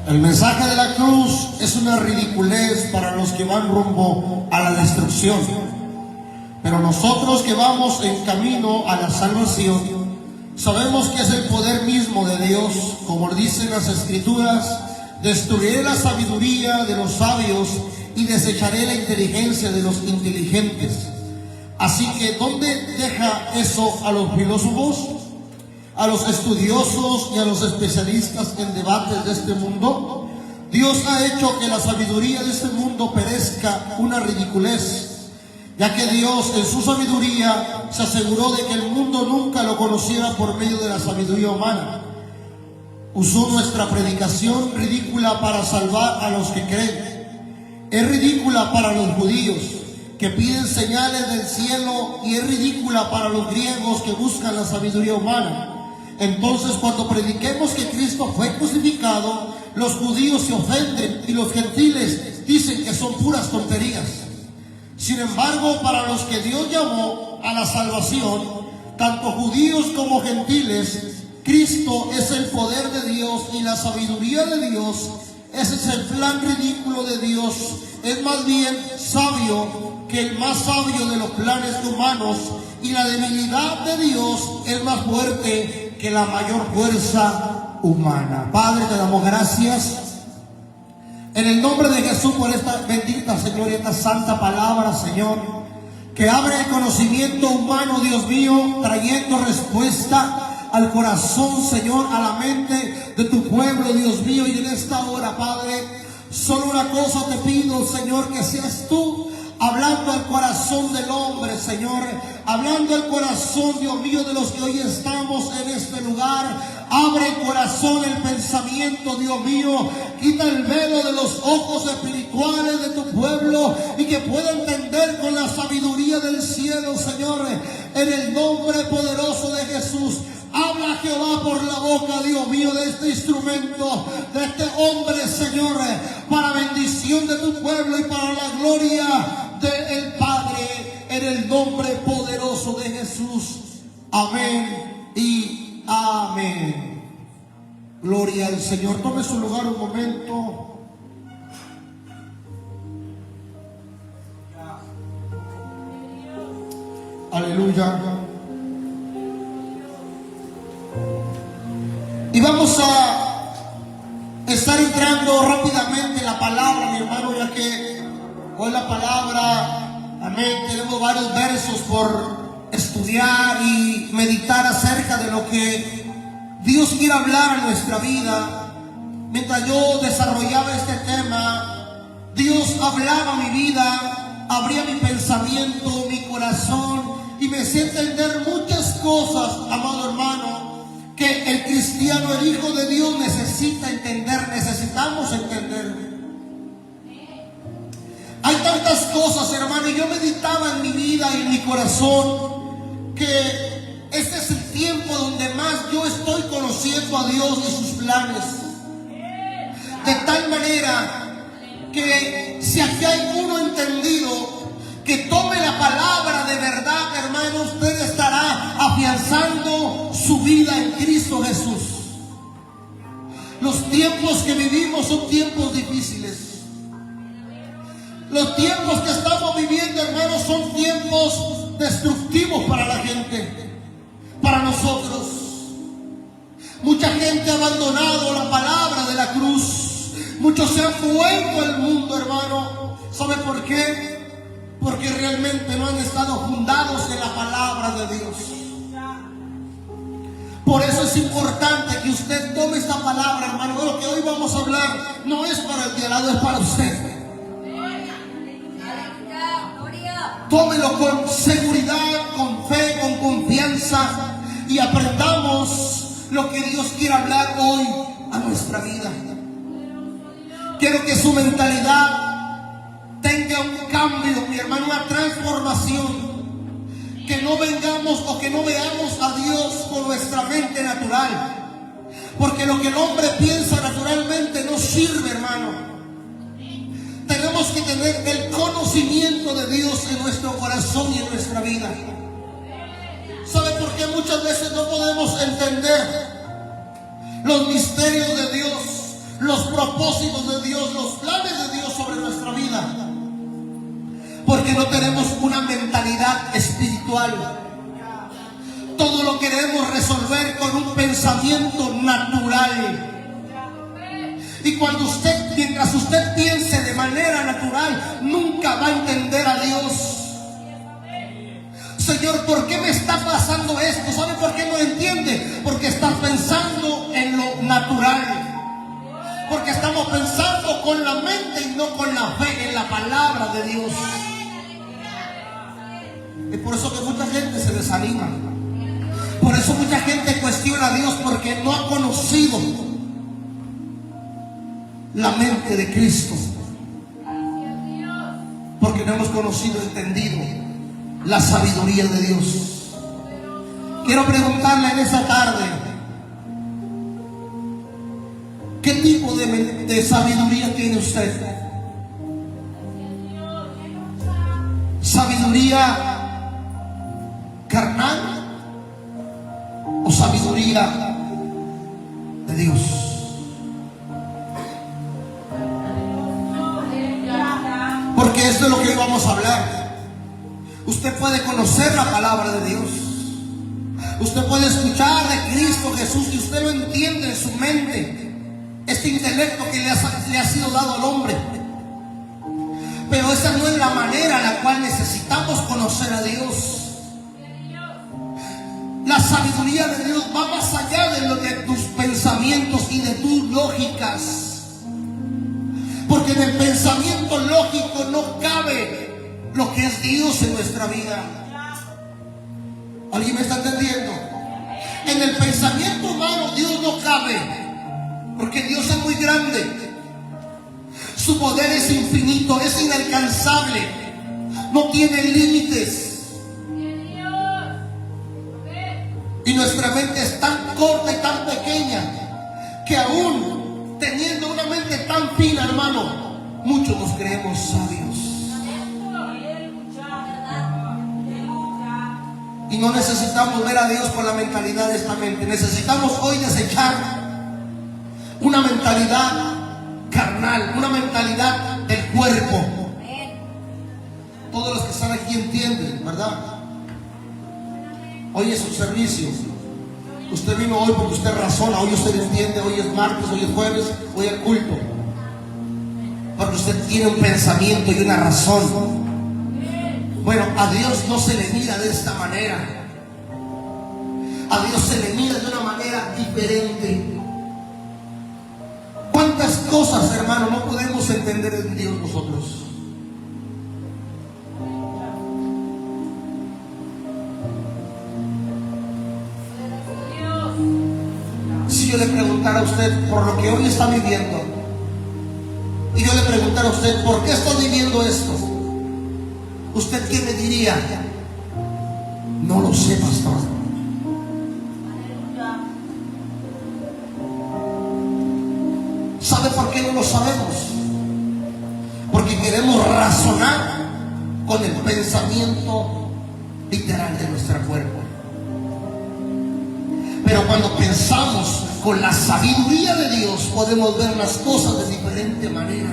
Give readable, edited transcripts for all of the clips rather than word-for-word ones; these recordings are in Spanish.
El mensaje de la cruz es una ridiculez para los que van rumbo a la destrucción, pero nosotros que vamos en camino a la salvación sabemos que es el poder mismo de Dios. Como dicen las Escrituras: destruiré la sabiduría de los sabios y desecharé la inteligencia de los inteligentes. Así que, ¿dónde deja eso a los filósofos, a los estudiosos y a los especialistas en debates de este mundo? Dios ha hecho que la sabiduría de este mundo perezca una ridiculez, ya que Dios en su sabiduría se aseguró de que el mundo nunca lo conociera por medio de la sabiduría humana. Usó nuestra predicación ridícula para salvar a los que creen. Es ridícula para los judíos que piden señales del cielo, y es ridícula para los griegos que buscan la sabiduría humana. Entonces, cuando prediquemos que Cristo fue crucificado, los judíos se ofenden y los gentiles dicen que son puras tonterías. Sin embargo, para los que Dios llamó a la salvación, tanto judíos como gentiles, Cristo es el poder de Dios y la sabiduría de Dios. Ese es el plan ridículo de Dios. Es más bien sabio que el más sabio de los planes humanos, y la debilidad de Dios es más fuerte que la mayor fuerza humana. Padre, te damos gracias en el nombre de Jesús por esta bendita, Señor, y esta santa palabra, Señor, que abre el conocimiento humano, Dios mío, trayendo respuesta al corazón, Señor, a la mente de tu pueblo, Dios mío. Y en esta hora, Padre, solo una cosa te pido, Señor: que seas tú hablando al corazón del hombre, Señor, hablando al corazón, Dios mío, de los que hoy estamos en este lugar. Abre el corazón, el pensamiento, Dios mío. Quita el velo de los ojos espirituales de tu pueblo, y que pueda entender con la sabiduría del cielo, Señor, en el nombre poderoso de Jesús. Habla, Jehová, por la boca, Dios mío, de este instrumento, de este hombre, Señor, para bendición de tu pueblo y para la gloria del Padre, en el nombre poderoso de Jesús. Amén y amén. Gloria al Señor. Tome su lugar un momento. Aleluya. Y vamos a estar entrando rápidamente en la palabra, mi hermano, ya que hoy la palabra, amén, tenemos varios versos por estudiar y meditar acerca de lo que Dios quiere hablar en nuestra vida. Mientras yo desarrollaba este tema, Dios hablaba mi vida, abría mi pensamiento, mi corazón, y me hacía entender muchas cosas, amado hermano, que el cristiano, el hijo de Dios, necesita entender, necesitamos entender. Hay tantas cosas, hermano, y yo meditaba en mi vida y en mi corazón que este es el tiempo donde más yo estoy conociendo a Dios y sus planes. De tal manera que si aquí hay uno entendido que tome la palabra de verdad, hermano, usted estará afianzando su vida en Cristo Jesús. Los tiempos que vivimos son tiempos difíciles. Los tiempos que estamos viviendo, hermanos, son tiempos destructivos para la gente, para nosotros. Mucha gente ha abandonado la palabra de la cruz. Muchos se han vuelto al mundo, hermano. ¿Sabe por qué? Porque realmente no han estado fundados en la palabra de Dios. Por eso es importante que usted tome esta palabra, hermano. Lo que hoy vamos a hablar no es para el de al lado, es para usted. Tómelo con seguridad, con fe, con confianza y aprendamos lo que Dios quiere hablar hoy a nuestra vida. Quiero que su mentalidad tenga un cambio, mi hermano, una transformación. Que no vengamos o que no veamos a Dios con nuestra mente natural. Porque lo que el hombre piensa naturalmente no sirve, hermano. Tenemos que tener el conocimiento de Dios en nuestro corazón y en nuestra vida. ¿Sabe por qué muchas veces no podemos entender los misterios de Dios, los propósitos de Dios, los planes de Dios sobre nuestra vida? Porque no tenemos una mentalidad espiritual. Todo lo queremos resolver con un pensamiento natural. Y mientras usted piense de manera natural, nunca va a entender a Dios. Señor, ¿por qué me está pasando esto? ¿Sabe por qué no entiende? Porque está pensando en lo natural. Porque estamos pensando con la mente y no con la fe en la palabra de Dios. Es por eso que mucha gente se desanima. Por eso mucha gente cuestiona a Dios, porque no ha conocido la mente de Cristo. Porque no hemos conocido, entendido la sabiduría de Dios. Quiero preguntarle en esta tarde, ¿qué tipo de sabiduría tiene usted? ¿Sabiduría carnal o sabiduría de Dios? Porque esto es lo que hoy vamos a hablar. Usted puede conocer la palabra de Dios, usted puede escuchar de Cristo Jesús y usted lo entiende en su mente, este intelecto que le ha sido dado al hombre. Pero esa no es la manera en la cual necesitamos conocer a Dios. La sabiduría de Dios va más allá de lo de tus pensamientos y de tus lógicas. Porque en el pensamiento lógico no cabe lo que es Dios en nuestra vida. ¿Alguien me está entendiendo? En el pensamiento humano Dios no cabe, porque Dios es muy grande. Su poder es infinito, es inalcanzable, no tiene límites. Y nuestra mente es tan corta y tan pequeña que aún teniendo una mente tan fina, hermano, muchos nos creemos sabios. Y no necesitamos ver a Dios con la mentalidad de esta mente. Necesitamos hoy desechar una mentalidad carnal, una mentalidad del cuerpo. Todos los que están aquí entienden, ¿verdad? Hoy es un servicio. Usted vino hoy porque usted razona, hoy usted entiende, hoy es martes, hoy es jueves, hoy es culto. Porque usted tiene un pensamiento y una razón. Bueno, a Dios no se le mira de esta manera. A Dios se le mira de una manera diferente. ¿Cuántas cosas, hermano, no podemos entender en Dios nosotros? Si yo le preguntara a usted por lo que hoy está viviendo, y yo le preguntara a usted por qué está viviendo esto, ¿usted qué me diría? No lo sé, pastor. ¿Sabe por qué no lo sabemos? Porque queremos razonar con el pensamiento literal de nuestro cuerpo. Pero cuando pensamos con la sabiduría de Dios, podemos ver las cosas de diferente manera.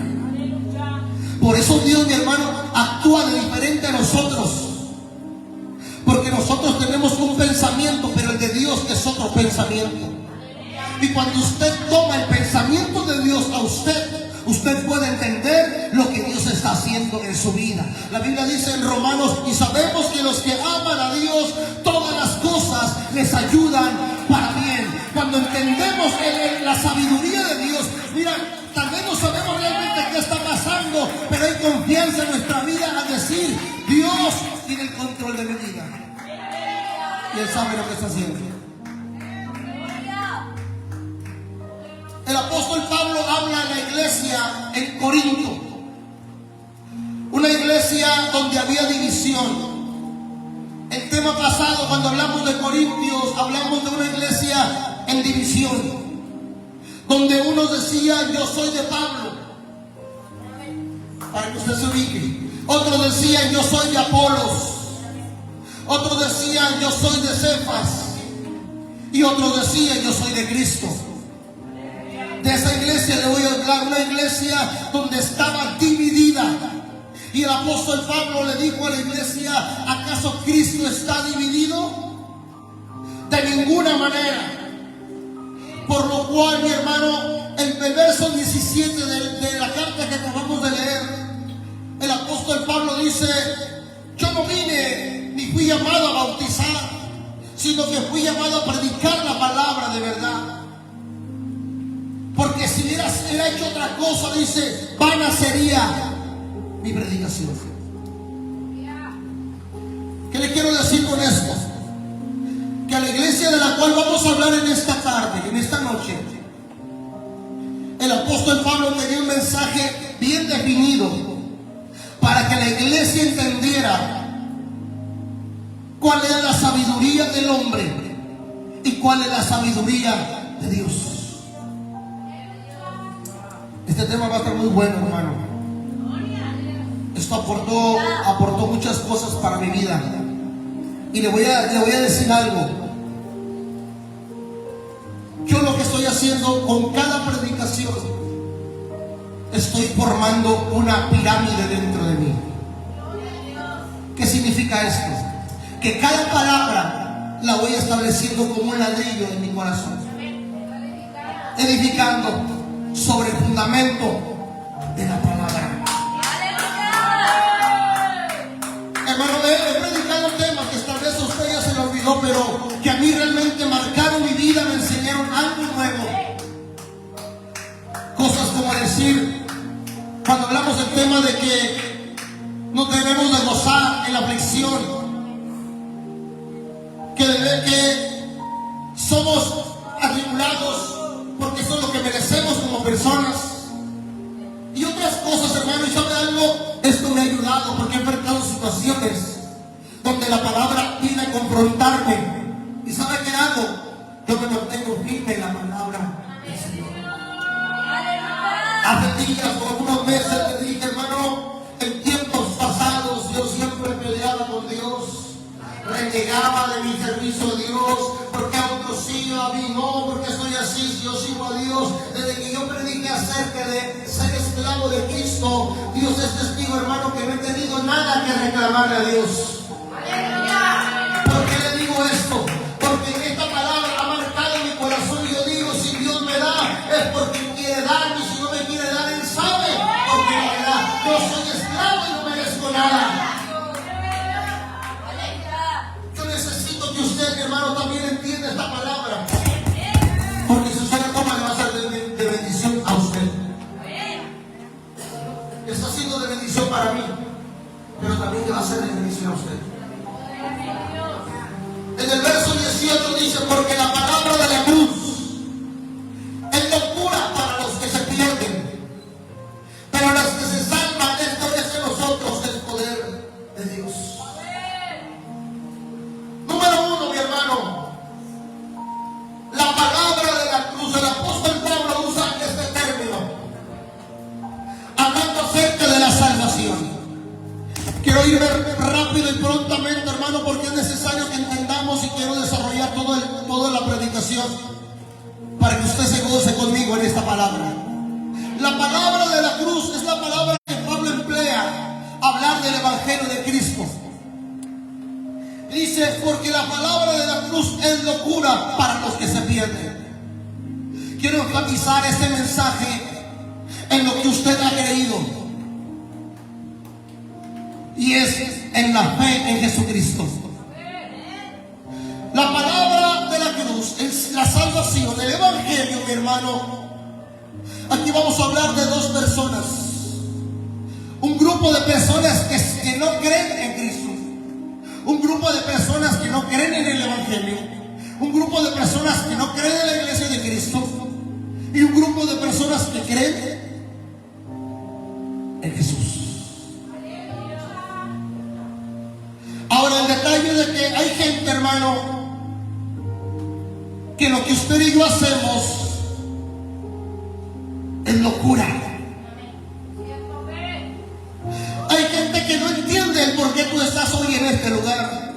Por eso Dios, mi hermano, actúa de diferente a nosotros. Porque nosotros tenemos un pensamiento, pero el de Dios es otro pensamiento. Y cuando usted toma el pensamiento de Dios a usted, usted puede entender lo que Dios está haciendo en su vida. La Biblia dice en Romanos, y sabemos que los que aman a Dios, todas las cosas les ayudan para bien. Cuando entendemos la sabiduría de Dios, mira, tal vez no sabemos realmente qué está pasando, pero hay confianza en nuestra vida al decir: Dios tiene el control de mi vida y Él sabe lo que está haciendo. El apóstol Pablo habla de la iglesia en Corinto, una iglesia donde había división. El tema pasado, cuando hablamos de Corintios, hablamos de una iglesia en división, donde unos decían: yo soy de Pablo, para que usted se ubique. Otros decían: yo soy de Apolos. Otros decían: yo soy de Cefas. Y otros decían: yo soy de Cristo. De esa iglesia le voy a hablar, una iglesia donde estaba dividida. Y el apóstol Pablo le dijo a la iglesia: ¿acaso Cristo está dividido? De ninguna manera. Por lo cual, mi hermano, en el verso 17 de la carta que acabamos de leer, el apóstol Pablo dice: yo no vine ni fui llamado a bautizar, sino que fui llamado a predicar la palabra de verdad. Porque si hubiera hecho otra cosa, dice, vana sería mi predicación. ¿Qué le quiero decir con esto? Que a la iglesia de la cual vamos a hablar en esta tarde, en esta noche, el apóstol Pablo tenía un mensaje bien definido para que la iglesia entendiera cuál era la sabiduría del hombre y cuál es la sabiduría de Dios. Este tema va a estar muy bueno, hermano. Esto aportó muchas cosas para mi vida. Y le voy a decir algo. Yo lo que estoy haciendo con cada predicación, estoy formando una pirámide dentro de mí. ¿Qué significa esto? Que cada palabra la voy estableciendo como un ladrillo en mi corazón, edificando sobre el fundamento de la palabra. Hermano, he predicado temas que tal vez a usted ya se le olvidó, pero que a mí realmente marcaron mi vida, me enseñaron algo nuevo. Cosas como decir, cuando hablamos del tema de que nos debemos de gozar en la aflicción, que somos atribulados porque eso es lo que merecemos como personas, y otras cosas, hermano. Y sabe algo, esto me ha ayudado porque he enfrentado situaciones donde la palabra viene a confrontarme. ¿Y sabe qué hago? Yo me mantengo firme en la palabra del Señor. Hace días o algunos meses le dije, hermano, en tiempos pasados yo siempre peleaba con Dios, renegaba de mi servicio a Dios, porque a otros sí, a mí no, porque soy así, yo sigo a Dios. Desde que yo prediqué acerca de ser esclavo de Cristo, Dios es testigo, hermano, que no he tenido nada que reclamarle a Dios. ¿Por qué le digo esto? Porque esta palabra ha marcado mi corazón y yo digo, si Dios me da, es porque quiere darme, y si no me quiere dar, Él sabe porque me da. Yo soy esclavo y no merezco nada. Que usted, mi hermano, también entienda esta palabra, porque si usted la toma, le va a ser de bendición a usted. Está siendo de bendición para mí, pero también le va a ser de bendición a usted. En el verso 18 dice: porque la palabra de la cruz es locura para los que se pierden, pero a los que se salvan, esto es en nosotros el poder de Dios. Número uno, mi hermano, la palabra de la cruz. El apóstol Pablo usa este término hablando acerca de la salvación. Quiero irme rápido y prontamente, hermano, porque es necesario que entendamos, y quiero desarrollar toda la predicación para que usted se goce conmigo en esta palabra. La palabra de la cruz es la palabra que Pablo emplea a hablar del evangelio de Cristo. Dice: porque la palabra de la cruz es locura para los que se pierden. Quiero enfatizar este mensaje en lo que usted ha creído, y es en la fe en Jesucristo. La palabra de la cruz en sí salvación, el evangelio, mi hermano, aquí vamos a hablar de dos personas. Un grupo de personas que no creen en Cristo. Un grupo de personas que no creen en el evangelio. Un grupo de personas que no creen en la iglesia de Cristo. Y un grupo de personas que creen en Jesús. Ahora, el detalle de que hay gente, hermano, que lo que usted y yo hacemos es locura. Hay gente que no entiende el por qué tú estás hoy en este lugar.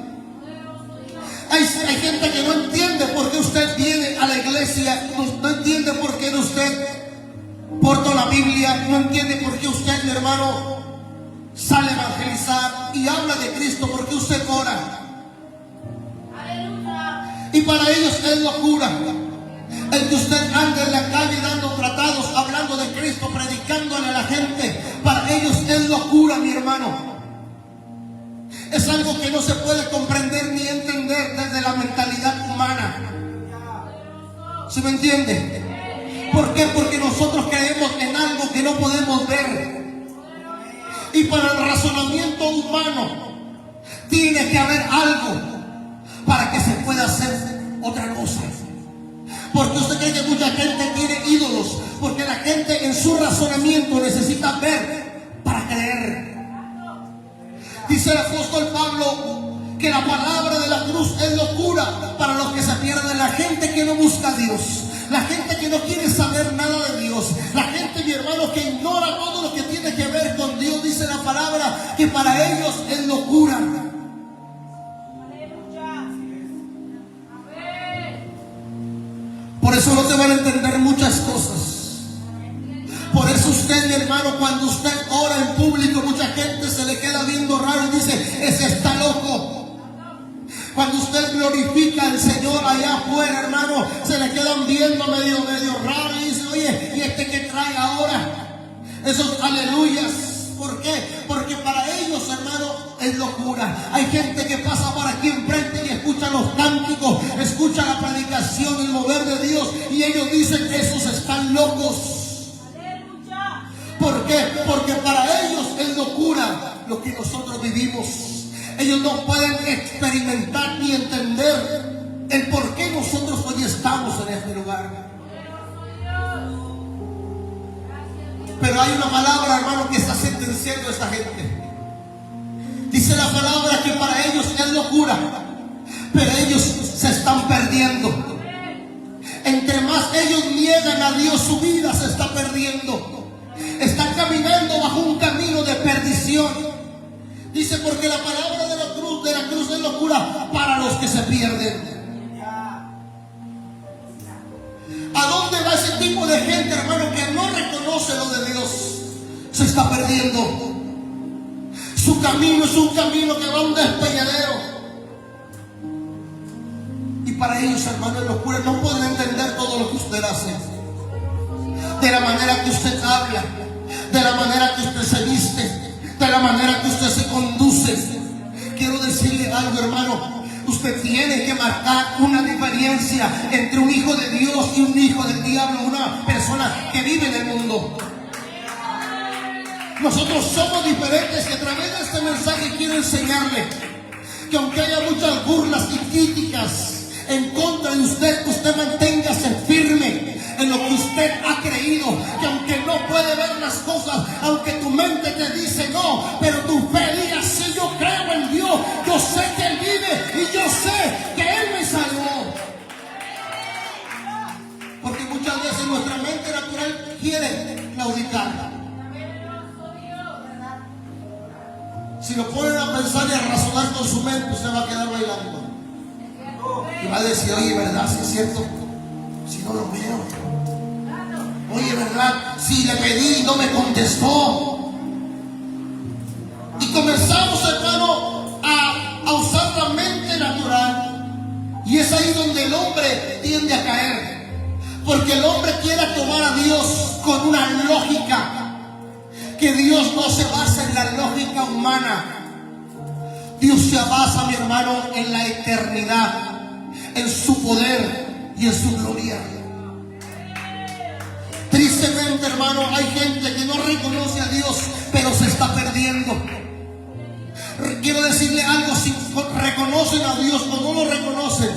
Hay gente que no entiende por qué usted viene a la iglesia, no entiende por qué usted porta la Biblia, no entiende por qué usted, mi hermano, sale a evangelizar y habla de Cristo, porque usted ora. Y para ellos es locura el que usted ande en la calle dando tratados, hablando de Cristo, predicándole a la gente. Para ellos es locura, mi hermano. Es algo que no se puede comprender ni entender desde la mentalidad humana. ¿Se me entiende? ¿Por qué? Porque nosotros creemos en algo que no podemos ver. Y para el razonamiento humano tiene que haber algo para que se pueda hacer otra cosa. Porque usted cree que mucha gente tiene ídolos, porque la gente en su razonamiento necesita ver para creer. Dice el apóstol Pablo que la palabra de la cruz es locura para los que se pierden, la gente que no busca a Dios, la gente que no quiere saber nada de Dios, la gente, mi hermano, que ignora todo lo que tiene que ver con Dios. Dice la palabra que para ellos es locura. Por eso no te van a entender muchas cosas. Por eso usted, mi hermano, cuando usted ora en público, mucha gente se le queda viendo raro y dice: ese está loco. Cuando usted glorifica al Señor allá afuera, hermano, se le quedan viendo medio raro y dice: oye, ¿y este que trae ahora? Esos aleluyas. ¿Por qué? Porque para ellos, hermano, es locura. Hay gente que pasa por aquí enfrente y escucha los cánticos, escucha la predicación, el mover de Dios, y ellos dicen: esos están locos. ¿Por qué? Porque para ellos es locura lo que nosotros vivimos. Ellos no pueden experimentar ni entender el por qué nosotros hoy estamos en este lugar. Pero hay una palabra, hermano, que está sentenciando a esta gente. Dice la palabra que para ellos es locura, pero ellos se están perdiendo. Entre más ellos niegan a Dios, su vida se está perdiendo. Están caminando bajo un camino de perdición. Dice: porque la palabra de la cruz es locura para los que se pierden. ¿A dónde va ese tipo de gente, hermano, que no reconoce lo de Dios? Se está perdiendo. Su camino es un camino que va a un despeñadero. Y para ellos, hermano, es locura. No pueden entender todo lo que usted hace, de la manera que usted habla, de la manera que usted se viste, de la manera que usted se conduce. Quiero decirle algo, hermano. Usted tiene que marcar una diferencia entre un hijo de Dios y un hijo del diablo, una persona que vive en el mundo. Nosotros somos diferentes, y a través de este mensaje quiero enseñarle que aunque haya muchas burlas y críticas en contra de usted, usted manténgase firme en lo que usted ha creído. Que aunque no puede ver las cosas, aunque tu mente te dice no, pero tu fe diga: sí, yo creo en Dios, yo sé que Él vive y yo sé que Él me salvó. Porque muchas veces nuestra mente natural quiere claudicar. Si lo ponen a pensar y a razonar con su mente, usted va a quedar bailando y va a decir: oye, ¿verdad? Si es cierto, si no lo veo. Oye, ¿verdad? Si le pedí y no me contestó. Y comenzamos, hermano, a usar la mente natural. Y es ahí donde el hombre tiende a caer. Porque el hombre quiere tomar a Dios con una lógica. Que Dios no se basa en la lógica humana. Dios se basa, mi hermano, en la eternidad, en su poder y en su gloria. Tristemente, hermano, hay gente que no reconoce a Dios, pero se está perdiendo. Quiero decirle algo: si reconocen a Dios o no lo reconocen,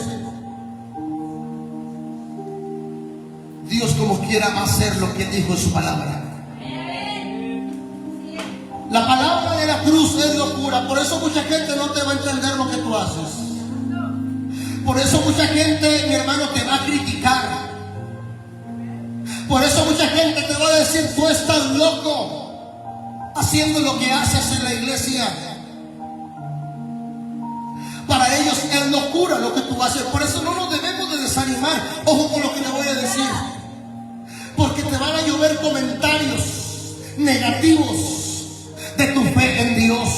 Dios como quiera va a hacer lo que dijo en su palabra. La palabra de la cruz es locura. Por eso mucha gente no te va a entender lo que tú haces. Por eso mucha gente, mi hermano, te va a criticar. Por eso mucha gente te va a decir: tú estás loco haciendo lo que haces en la iglesia. Para ellos es locura lo que tú haces. Por eso no nos debemos de desanimar. Ojo con lo que le voy a decir, porque te van a llover comentarios negativos de tu fe en Dios.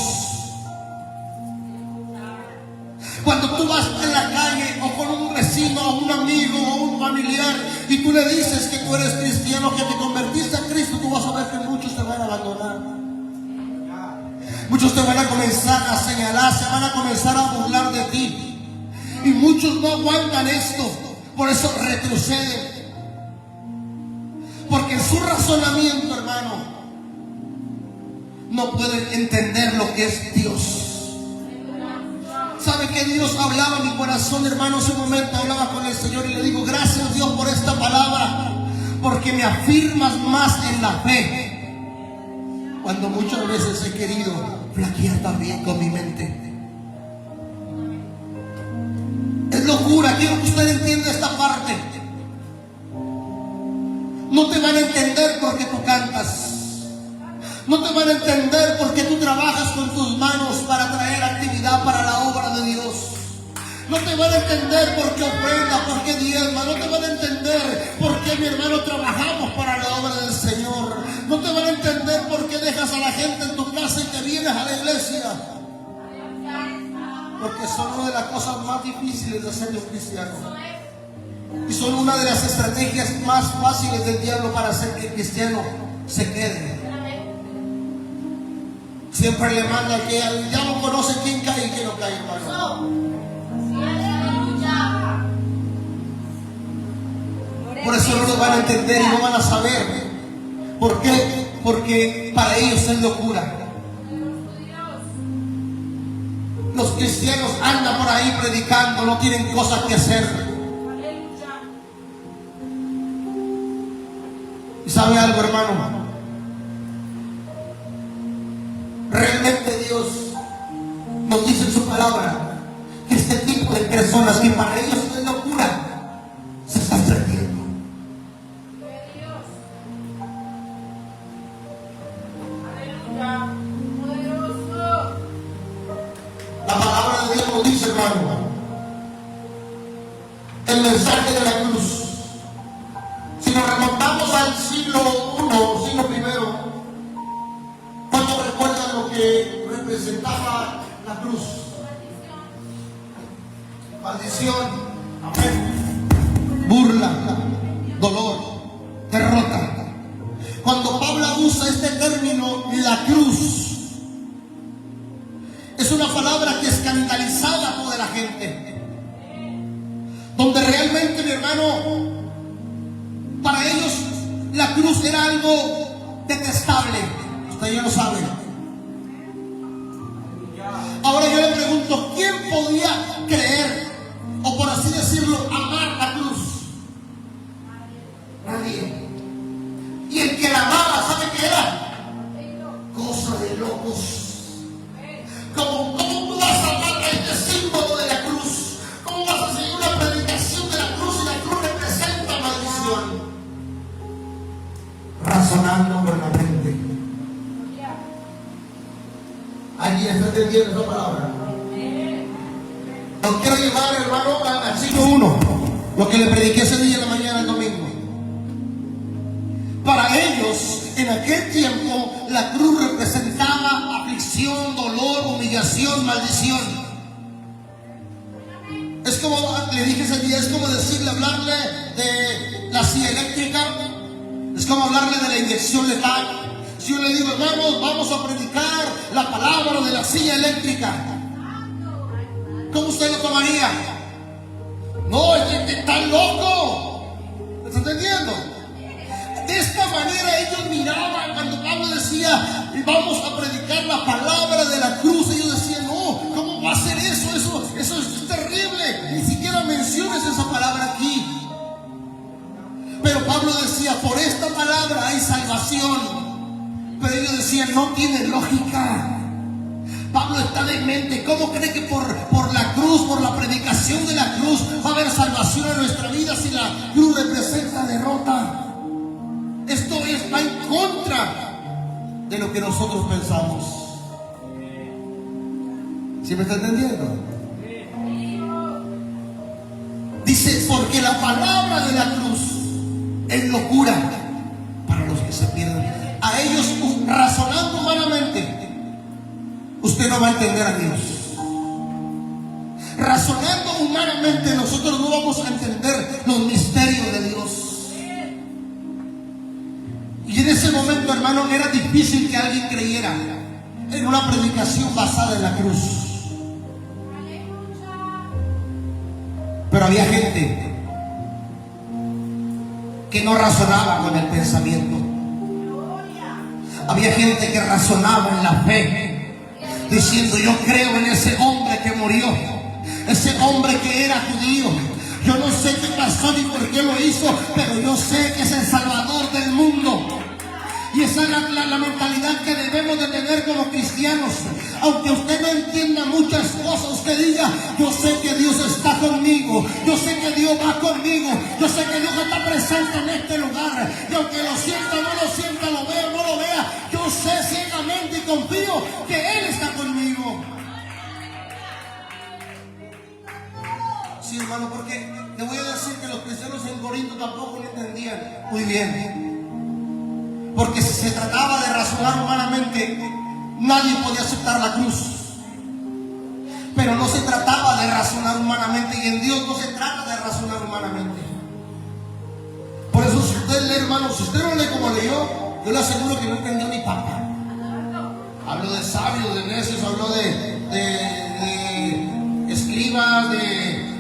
Cuando tú vas en la calle o con un vecino o un amigo o un familiar y tú le dices que tú eres cristiano, que te convertiste a Cristo, tú vas a ver que muchos te van a abandonar. Muchos te van a comenzar a señalar, se van a comenzar a burlar de ti. Y muchos no aguantan esto, por eso retroceden. Porque en su razonamiento, hermano, no pueden entender lo que es Dios. ¿Sabe que Dios hablaba en mi corazón, hermano? En un momento hablaba con el Señor y le digo: gracias, Dios, por esta palabra, porque me afirmas más en la fe, cuando muchas veces he querido flaquear también con mi mente. Es locura. Quiero que usted entienda esta parte. No te van a entender porque tú cantas. No te van a entender porque tú trabajas con tus manos para traer actividad para la obra de Dios. No te van a entender porque ofrenda, porque diezma. No te van a entender porque, mi hermano, trabajamos para la obra del Señor. No te van a entender porque dejas a la gente en tu casa y te vienes a la iglesia. Porque son una de las cosas más difíciles de ser un cristiano. Y son una de las estrategias más fáciles del diablo para hacer que el cristiano se quede. Siempre le manda que el diablo conoce quién cae y quién no cae, hermano. Por eso no lo van a entender y no van a saber. ¿Por qué? Porque para ellos es locura. Los cristianos andan por ahí predicando, no tienen cosas que hacer. ¿Y sabe algo, hermano? Realmente Dios nos dice en su palabra que este tipo de personas que para ellos es locura, se están perdiendo. La palabra de Dios nos dice, hermano, el mensaje de la cruz. Si nos remontamos al siglo I, siglo I, ¿cuántos recuerdan lo que representaba la cruz? Maldición, amén, burla, dolor, derrota. Cuando Pablo usa este término, la cruz, es una palabra que escandalizaba a toda la gente. Donde realmente, mi hermano, para ellos la cruz era algo detestable. Usted ya lo sabe. Ahora yo le pregunto, ¿quién podía creer, o por así decirlo, amar la cruz? Nadie. Y el que la amaba, ¿sabe qué era? Cosa de locos. ¿Cómo tú vas a amar este símbolo de la cruz? ¿Cómo vas a seguir una predicación de la cruz y la cruz representa maldición? Razonando con la mente. ¿Alguien está entendiendo esa palabra? Nos quiero llevar, hermano, al siglo I, lo que le prediqué ese día en la mañana, el domingo. Para ellos, en aquel tiempo, la cruz representaba aflicción, dolor, humillación, maldición. Es como, le dije ese día, es como decirle, hablarle de la silla eléctrica, es como hablarle de la inyección letal. Si yo le digo, hermanos, vamos a predicar la palabra de la silla eléctrica, ¿cómo usted lo tomaría? No, están loco. ¿Me está entendiendo? De esta manera ellos miraban cuando Pablo decía, vamos a predicar la palabra de la cruz. Ellos decían, no, ¿cómo va a ser eso? Eso es terrible. Ni siquiera menciones esa palabra aquí. Pero Pablo decía, por esta palabra hay salvación. Pero ellos decían, no tiene lógica. Pablo está demente. ¿Cómo cree que por la cruz, por la predicación de la cruz, va a haber salvación en nuestra vida si la cruz representa derrota? Esto va en contra de lo que nosotros pensamos. ¿Sí me está entendiendo? Dice, porque la palabra de la cruz es locura para los que se pierden. A ellos, razonando humanamente, usted no va a entender a Dios. Razonando humanamente, nosotros no vamos a entender los misterios de Dios. Y en ese momento, hermano, era difícil que alguien creyera en una predicación basada en la cruz. Pero había gente que no razonaba con el pensamiento. Había gente que razonaba en la fe, diciendo, yo creo en ese hombre que murió, ese hombre que era judío. Yo no sé qué pasó ni por qué lo hizo, pero yo sé que es el Salvador del mundo. Y esa es la mentalidad que debemos de tener como cristianos. Aunque usted no entienda muchas cosas, usted diga, yo sé que Dios está conmigo, yo sé que Dios va conmigo, yo sé que Dios está presente en este lugar. Y aunque lo sienta, no lo sienta, lo vea, no lo vea, yo sé ciegamente y confío que Él está conmigo. Sí, hermano, porque le voy a decir que los cristianos en Corinto tampoco lo entendían muy bien. Porque si se trataba de razonar humanamente, nadie podía aceptar la cruz. Pero no se trataba de razonar humanamente, y en Dios no se trata de razonar humanamente. Por eso, si usted lee, hermano, si usted no lee como leyó, yo le aseguro que no entendió ni papa. Habló de sabios, de necios, habló de escribas, de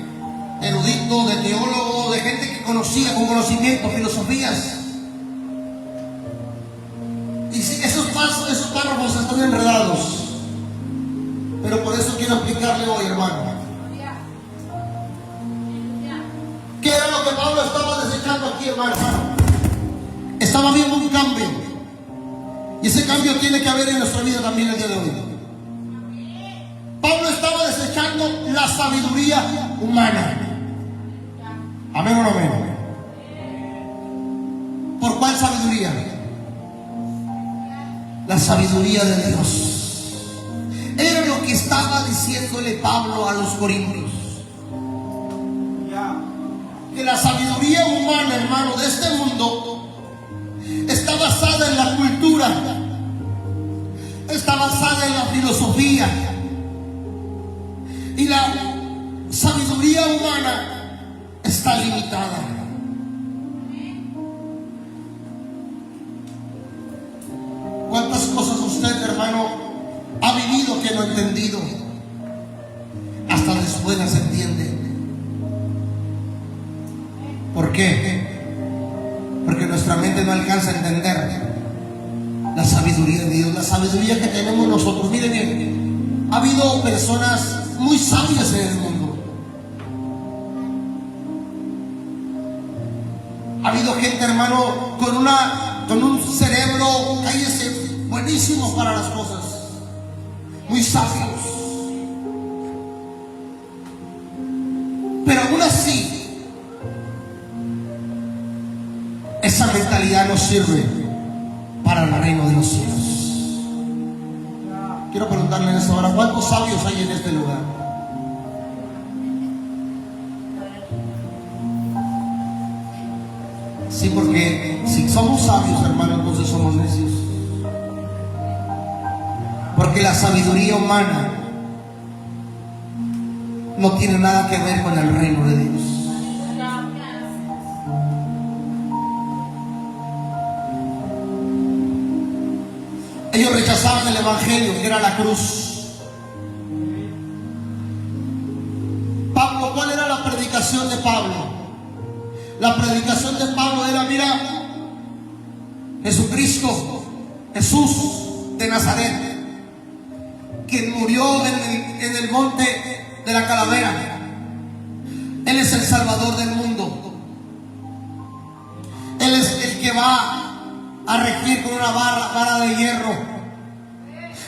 eruditos, de teólogos, de gente que conocía con conocimiento, filosofías. Y sí, esos párrafos están enredados. Pero por eso quiero explicarle hoy, hermano. ¿Qué era lo que Pablo estaba desechando aquí, hermano? Estaba viendo un cambio. Y ese cambio tiene que haber en nuestra vida también el día de hoy. Pablo estaba desechando la sabiduría humana. ¿Amén o no amén? ¿Por cuál sabiduría? La sabiduría de Dios. Era lo que estaba diciéndole Pablo a los corintios. Que la sabiduría humana, hermano, de este mundo está basada en la cultura, está basada en la filosofía. Y la sabiduría humana está limitada. ¿Cuántas cosas usted, hermano, ha vivido que no ha entendido? Hasta después las entiende. ¿Por qué? Porque nuestra mente no alcanza a entender la sabiduría de Dios, la sabiduría que tenemos nosotros. Miren bien, ha habido personas muy sabias en el mundo. Ha habido gente, hermano, con un cerebro, cállese, buenísimo para las cosas, muy sabios. Pero aún así, esa mentalidad no sirve para el reino de los cielos. Quiero preguntarle en esta hora, ¿cuántos sabios hay en este lugar? Sí, porque si somos sabios, hermano, entonces somos necios. Porque la sabiduría humana no tiene nada que ver con el reino de Dios. Ellos rechazaban el evangelio, que era la cruz. Pablo, ¿cuál era la predicación predicación de Pablo? La predicación de Pablo era, mira, Jesucristo, Jesús de Nazaret, quien murió en el monte de la calavera. Él es el Salvador del mundo. Él es el que va a regir con una vara de hierro.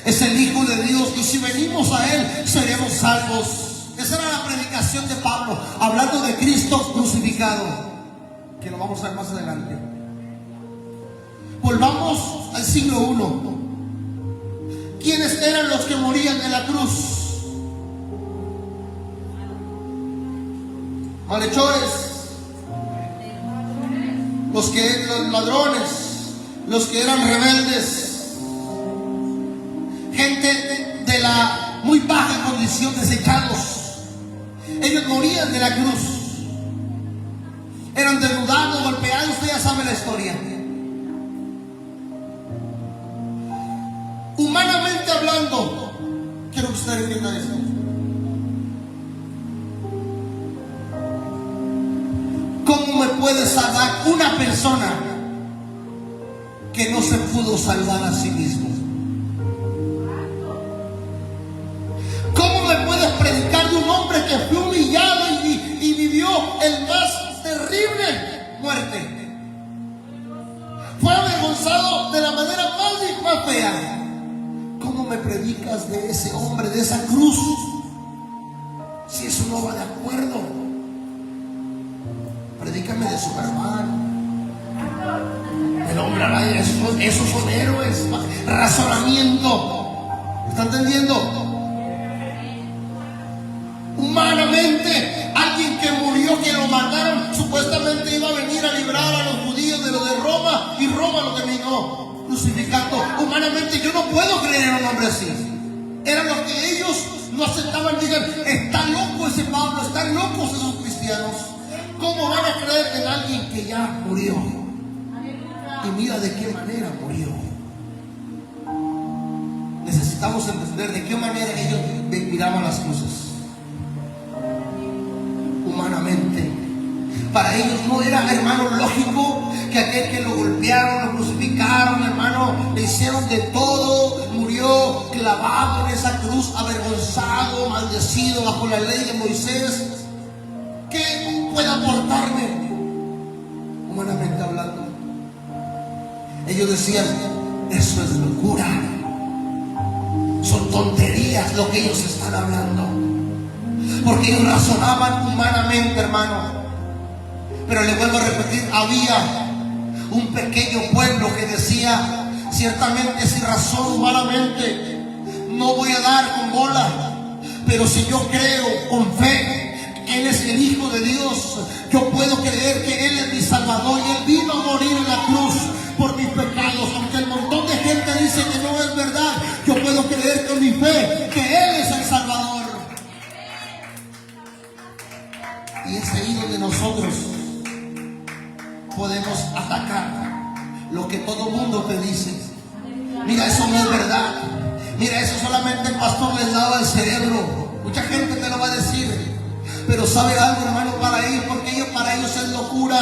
Es el Hijo de Dios, y si venimos a Él seremos salvos. Esa era la predicación de Pablo, hablando de Cristo crucificado, que lo vamos a ver más adelante. Volvamos al siglo I. ¿Quiénes eran los que morían en la cruz? Malhechores, los ladrones, los que eran rebeldes, gente de la muy baja condición, desechados. Ellos morían de la cruz, eran desnudados, golpeados. Usted ya sabe la historia. Humanamente hablando, quiero que ustedes entiendan esto. ¿Cómo me puede salvar una persona que no se pudo salvar a sí mismo? ¿Cómo me puedes predicar de un hombre que fue humillado y vivió el más terrible muerte? Fue avergonzado de la manera más fea. ¿Cómo me predicas de ese hombre, de esa cruz, si eso no va de acuerdo? Predícame de Superman, el hombre araña. Esos son héroes. Razonamiento. ¿Está entendiendo? Humanamente, alguien que murió, que lo mataron, supuestamente iba a venir a librar a los judíos de lo de Roma, y Roma lo terminó crucificando. Humanamente yo no puedo creer en un hombre así. Era lo que ellos no aceptaban. Digan, está loco ese Pablo, están locos esos cristianos. ¿Cómo van a creer en alguien que ya murió? Y mira de qué manera murió. Necesitamos entender de qué manera ellos miraban las cosas. Humanamente, para ellos no era, hermano, lógico que aquel que lo golpearon, lo crucificaron, hermano, le hicieron de todo, murió clavado en esa cruz, avergonzado, maldecido bajo la ley de Moisés. ¿Qué puede aportarme? Humanamente hablando, ellos decían, eso es locura, son tonterías lo que ellos están hablando, porque ellos razonaban humanamente, hermano. Pero le vuelvo a repetir, había un pequeño pueblo que decía, ciertamente si razono humanamente no voy a dar con bola, pero si yo creo con fe Él es el Hijo de Dios, yo puedo creer que Él es mi Salvador, y Él vino a morir en la cruz por mis pecados. Aunque el montón de gente dice que no es verdad, yo puedo creer con mi fe que Él es el Salvador. Y es ahí donde nosotros podemos atacar lo que todo mundo te dice. Mira, eso no es verdad. Mira, eso solamente el pastor les daba el cerebro. Mucha gente te lo va a decir. Pero sabe algo, hermano, para ellos, porque para ellos es locura.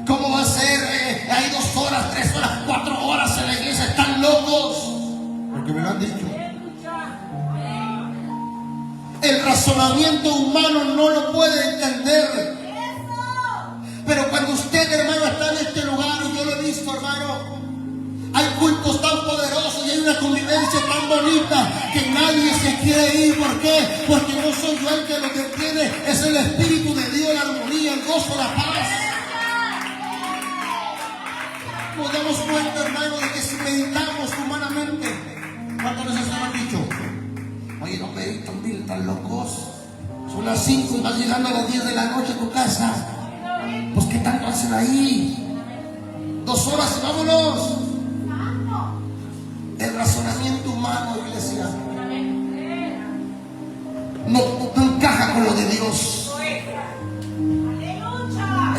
¿Cómo va a ser? Hay 2 horas, 3 horas, 4 horas en la iglesia. Están locos. Porque me lo han dicho. El razonamiento humano no lo puede entender. Pero cuando usted, hermano, está en este lugar, y yo lo he visto, hermano, hay cultos tan poderosos y hay una convivencia tan bonita que nadie se quiere ir. ¿Por qué? Porque no soy yo el que lo detiene, es el Espíritu de Dios, la armonía, el gozo, la paz. Nos damos cuenta, hermano, de que si meditamos humanamente, ¿cuántas veces nos han dicho? Oye, no meditan, bien, están locos. Son las 5 y vas llegando a las 10 de la noche a tu casa. Pues ¿qué tanto hacen ahí? 2 horas y vámonos. El razonamiento humano, iglesia, no encaja con lo de Dios.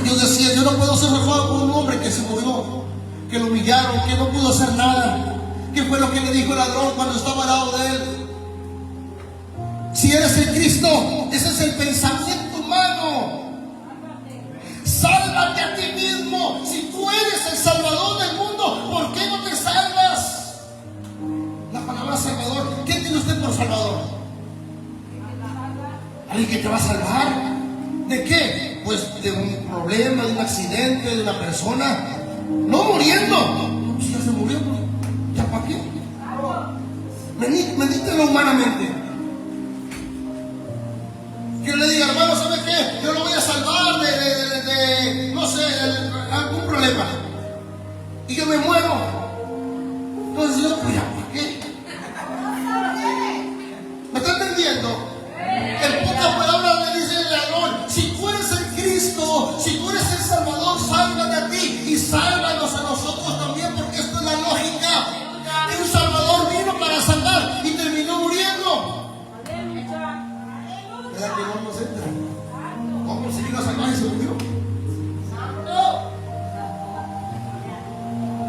Ellos decían, yo no puedo ser mejor con un hombre que se murió, que lo humillaron, que no pudo hacer nada. ¿Qué fue lo que le dijo el ladrón cuando estaba al lado de él? Si eres el Cristo, ese es el pensamiento humano. Sálvate a ti mismo. Si tú eres el Salvador del mundo, ¿por qué no te salvas? La palabra Salvador, ¿qué tiene usted por Salvador? ¿Alguien que te va a salvar? ¿De qué? Pues de un problema, de un accidente, de una persona. No muriendo. Si ya se murió, pues, ¿ya para qué? Medítelo humanamente. Que le diga, hermano, ¿sabe qué? Yo lo voy a salvar de no sé, algún problema. Y yo me muero. Entonces yo, pues, ¿ya para qué? ¿Me está entendiendo? En pocas palabras le dice el ladrón: si tú eres el Cristo, si tú eres el Salvador, sálvate a ti y sálvanos a nosotros también, porque esto es la lógica. Un Salvador vino para salvar y terminó muriendo. ¿Verdad que no nos entra? ¿Cómo se vino a salvar y se murió?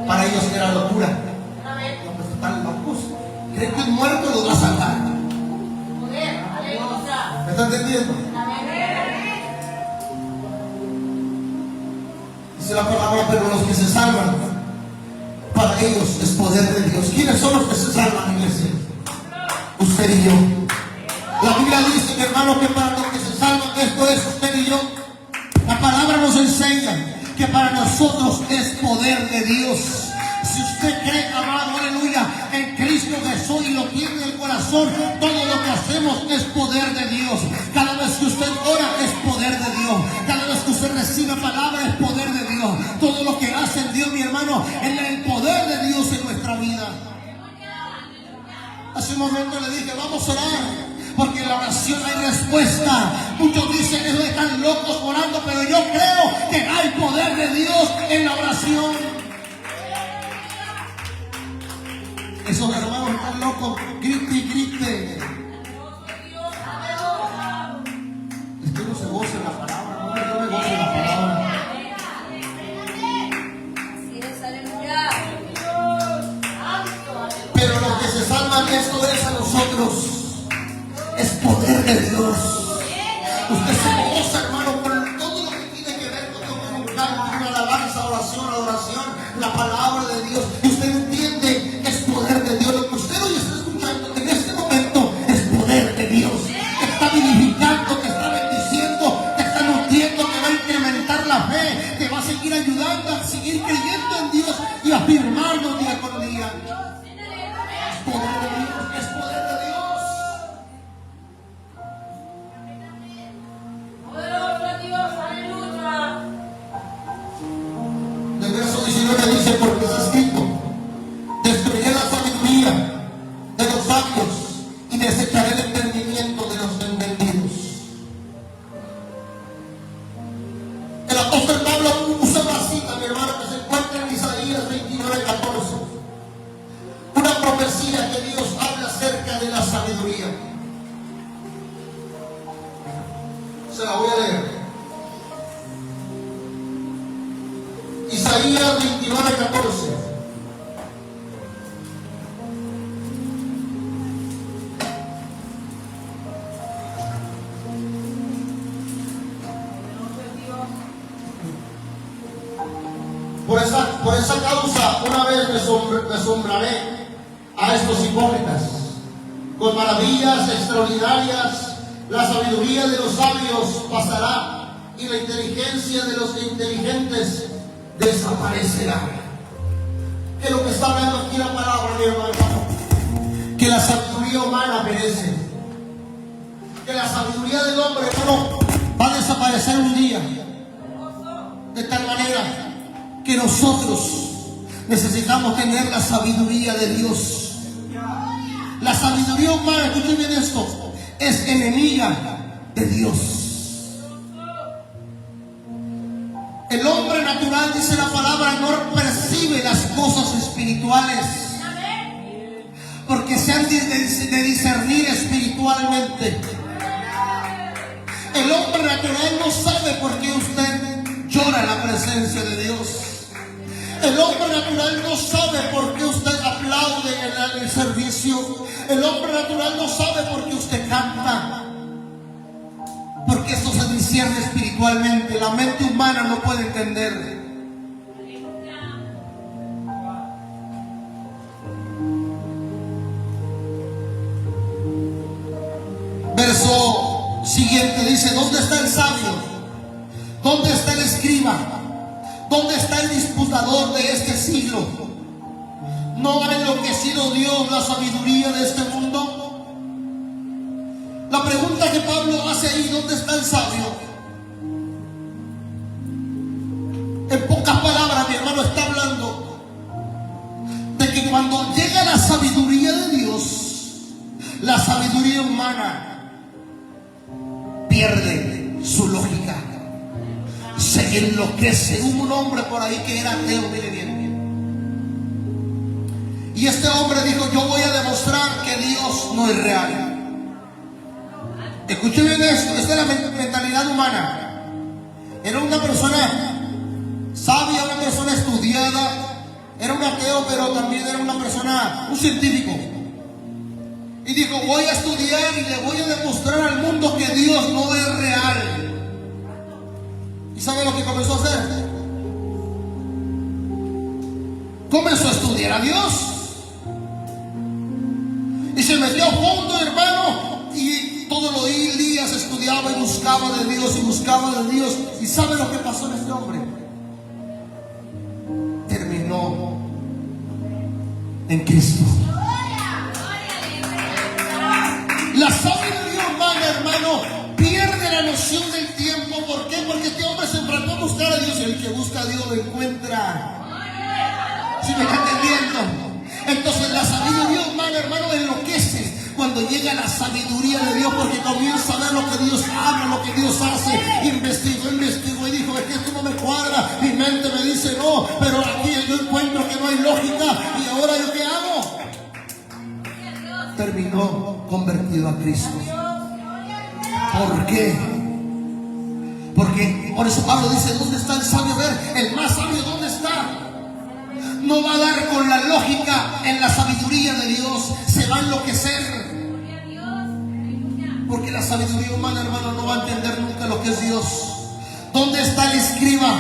Para ellos era locura. No, pues están locos. Creen que un muerto los va a salvar. ¿Me está entendiendo? Dice la palabra: pero los que se salvan, para ellos es poder de Dios. ¿Quiénes son los que se salvan, iglesia? Usted y yo. La Biblia dice, mi hermano, que para los que se salvan, esto es usted y yo. La palabra nos enseña que para nosotros es poder de Dios. Si usted cree, amado, aleluya, en Cristo Jesús y lo tiene en el corazón, todo lo que hacemos es poder de Dios. Cada vez que usted ora es poder de Dios. Cada vez que usted recibe palabra es poder de Dios. Todo lo que hace Dios, mi hermano, es el poder de Dios en nuestra vida. Hace un momento le dije, vamos a orar, porque en la oración hay respuesta. Muchos dicen que están locos orando, pero yo creo que hay poder de Dios en la oración. Esos hermanos están locos, grite y grite. Es que no se goza en la palabra, no me gozo en la palabra. Pero los que se salvan, esto es a nosotros. Es poder de Dios. Usted se goza, hermano, con todo lo que tiene que ver con un canto, una alabanza, oración, adoración, la palabra de Dios. Y usted entiende, es poder de Dios. Lo que usted hoy está escuchando en este momento es poder de Dios. Que está vivificando, que está bendiciendo, que está nutriendo, que va a incrementar la fe, que va a seguir ayudando a seguir creyendo en Dios y afirmarnos día con día. Es poder de Dios, es poder de Dios. El verso 19 dice: porque está escrito, destruiré la sabiduría de los sabios y desecharé el entendimiento de los entendidos. El apóstol Pablo usa una cita, mi hermano, que se encuentra en Isaías 29:14. Una profecía que Dios habla acerca de la sabiduría. Se la voy a leer. Isaías 29:14. Por esa causa una vez me asombraré a estos hipócritas con maravillas extraordinarias. La sabiduría de los sabios pasará y la inteligencia de los inteligentes desaparecerá. ¿Qué es lo que está hablando aquí la palabra, mi hermano? Que la sabiduría humana perece, que la sabiduría del hombre, hermano, va a desaparecer un día. De tal manera que nosotros necesitamos tener la sabiduría de Dios. La sabiduría humana, escuchen bien esto, es enemiga de Dios. El hombre natural, dice la palabra, no percibe las cosas espirituales porque se han de discernir espiritualmente. El hombre natural no sabe por qué usted llora en la presencia de Dios. El hombre natural no sabe por qué usted aplaude en el servicio. El hombre natural no sabe por qué usted canta. Porque estos se discierne espiritualmente. La mente humana no puede entender. Verso siguiente dice: ¿dónde está el sabio? ¿Dónde está el escriba? ¿Dónde está el disputador de este siglo? ¿No ha enloquecido Dios la sabiduría de este mundo? La pregunta que Pablo hace ahí: ¿dónde está el sabio? En pocas palabras, mi hermano está hablando de que cuando llega la sabiduría de Dios, la sabiduría humana pierde su lógica, se enloquece. Hubo un hombre por ahí que era ateo, mire bien, y este hombre dijo: yo voy a demostrar que Dios no es real. Escuche bien esto, esta es la mentalidad humana. Era una persona sabia, una persona estudiada, era un ateo, pero también era una persona, un científico. Y dijo: voy a estudiar y le voy a demostrar al mundo que Dios no es real. ¿Y sabe lo que comenzó a hacer? Comenzó a estudiar a Dios. Y se metió a fondo, hermano, y todos los días estudiaba y buscaba de Dios y buscaba de Dios. ¿Y sabe lo que pasó en este hombre? Terminó en Cristo. La sabiduría humana, hermano, pierde la noción del tiempo. ¿Por qué? Porque este hombre se enfrentó a buscar a Dios, y el que busca a Dios lo encuentra. ¿Sí me está entendiendo? Entonces la sabiduría humana, hermano, enloquece cuando llega la sabiduría de Dios, porque comienza a ver lo que Dios habla, lo que Dios hace. Investigó y dijo: es que esto no me cuadra, mi mente me dice no, pero aquí yo encuentro que no hay lógica. ¿Y ahora yo qué hago? Terminó convertido a Cristo. ¿Por qué? Porque por eso Pablo dice: ¿dónde está el sabio? A ver, el más sabio, ¿dónde está? No va a dar con la lógica en la sabiduría de Dios, se va a enloquecer. Porque la sabiduría humana, hermano, no va a entender nunca lo que es Dios. ¿Dónde está el escriba?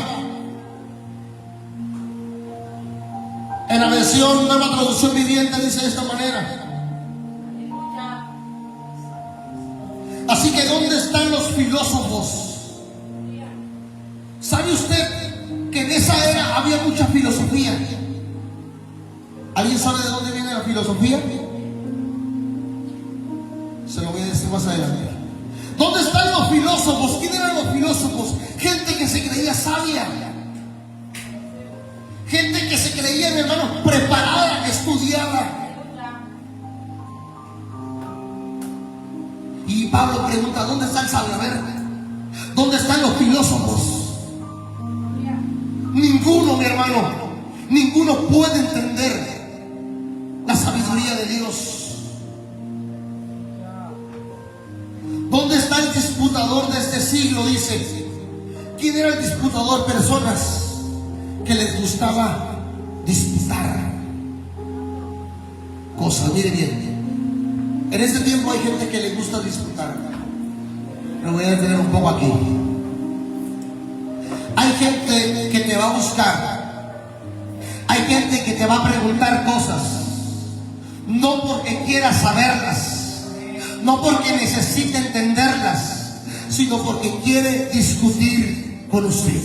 En la versión Nueva Traducción Viviente dice de esta manera: así que ¿dónde están los filósofos? ¿Sabe usted que en esa era había mucha filosofía? ¿Alguien sabe de dónde viene la filosofía? Se lo voy a decir más adelante. ¿Dónde están los filósofos? ¿Quién eran los filósofos? Gente que se creía sabia, gente que se creía, mi hermano, preparada, estudiada. Y Pablo pregunta: ¿dónde está el sabio? A ver, ¿dónde están los filósofos? Ninguno, mi hermano, ninguno puede entender la sabiduría de Dios. ¿Dónde está el disputador de este siglo? Dice. ¿Quién era el disputador? Personas que les gustaba disputar cosas. Mire bien, en este tiempo hay gente que le gusta disputar. Me voy a detener un poco aquí. Hay gente que te va a buscar, hay gente que te va a preguntar cosas, no porque quiera saberlas, no porque necesite entenderlas, sino porque quiere discutir con usted.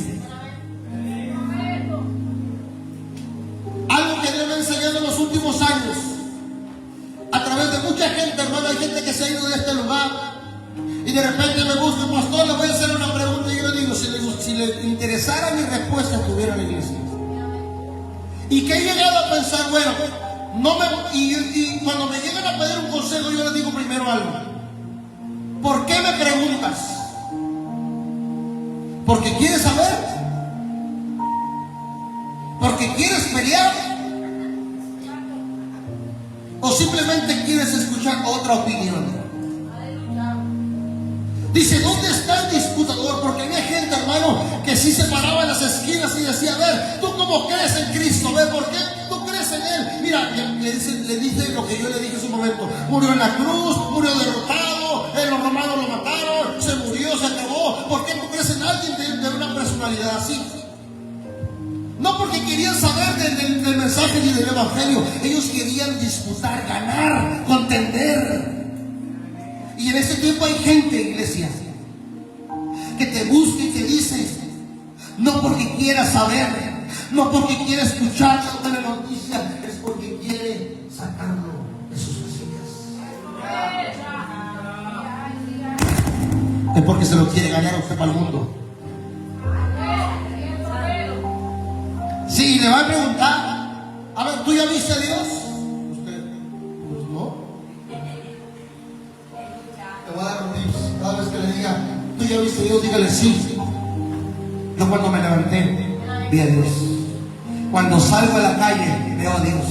Algo que Dios me ha enseñado en los últimos años, a través de mucha gente, hermano. Hay gente que se ha ido de este lugar y de repente me busca: pastor, le voy a hacer una pregunta. Y yo le digo: si le interesara mi respuesta, estuviera en la iglesia. Y que he llegado a pensar: bueno, y cuando me llegan a pedir un consejo, yo les digo primero algo: ¿por qué me preguntas? ¿Porque quieres saber? ¿Porque quieres pelear? ¿O simplemente quieres escuchar otra opinión? Dice: ¿dónde está el disputador? Porque había gente, hermano, que sí se paraba en las esquinas y decía: a ver, ¿tú cómo crees en Cristo? A ver, ¿por qué tú crees en Él? Mira, le dice lo que yo le dije en su momento: murió en la cruz, murió derrotado, los romanos lo mataron, se murió, se acabó. del mensaje y del evangelio. Ellos querían disputar, ganar, contender. Y en este tiempo hay gente, iglesia, que te busca y te dice, no porque quiera saber, no porque quiera escuchar una noticia, es porque quiere sacarlo de sus casillas. Es porque se lo quiere ganar a usted para el mundo. Sí, le va a preguntar, a ver, ¿tú ya viste a Dios? Usted, pues no. Le voy a dar un tips. Cada vez que le diga, ¿tú ya viste a Dios? Dígale sí. Yo cuando me levanté, vi a Dios. Cuando salgo a la calle, veo a Dios.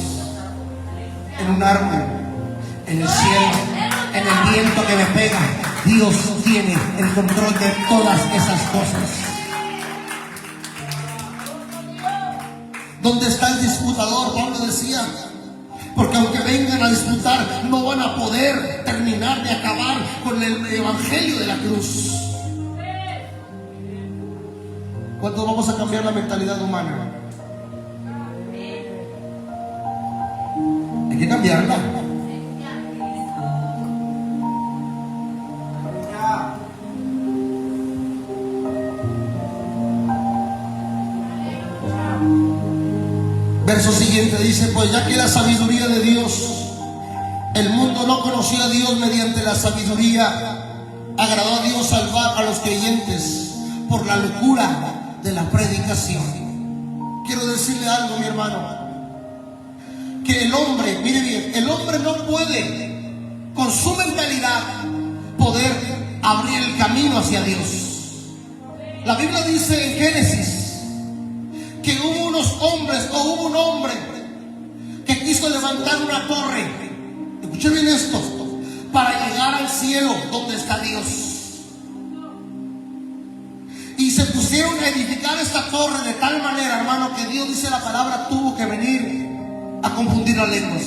En un árbol, en el cielo, en el viento que me pega. Dios tiene el control de todas esas cosas. ¿Dónde está el disputador? Pablo decía, porque aunque vengan a disputar, no van a poder terminar de acabar con el evangelio de la cruz. ¿Cuándo vamos a cambiar la mentalidad humana? Hay que cambiarla. Verso siguiente dice, pues ya que la sabiduría de Dios, el mundo no conoció a Dios mediante la sabiduría, agradó a Dios salvar a los creyentes por la locura de la predicación. Quiero decirle algo, mi hermano, que el hombre, mire bien, el hombre no puede con su mentalidad poder abrir el camino hacia Dios. La Biblia dice en Génesis que hubo unos hombres, o hubo un hombre que quiso levantar una torre, escuchen bien esto, para llegar al cielo donde está Dios. Y se pusieron a edificar esta torre de tal manera, hermano, que Dios, dice la palabra, tuvo que venir a confundir las lenguas.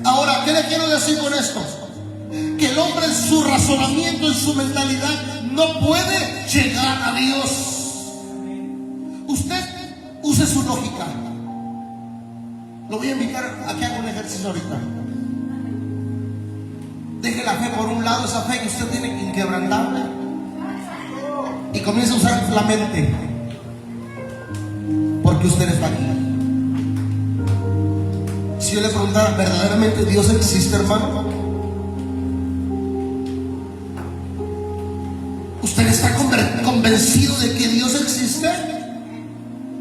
Ahora, ¿qué le quiero decir con esto? Que el hombre en su razonamiento, en su mentalidad, no puede llegar a Dios. Usted use su lógica. Lo voy a invitar a que haga un ejercicio ahorita. Deje la fe por un lado, esa fe que usted tiene inquebrantable, y comience a usar la mente, porque usted está aquí. Si yo le preguntara, ¿verdaderamente Dios existe, hermano? ¿Usted está convencido de que Dios existe?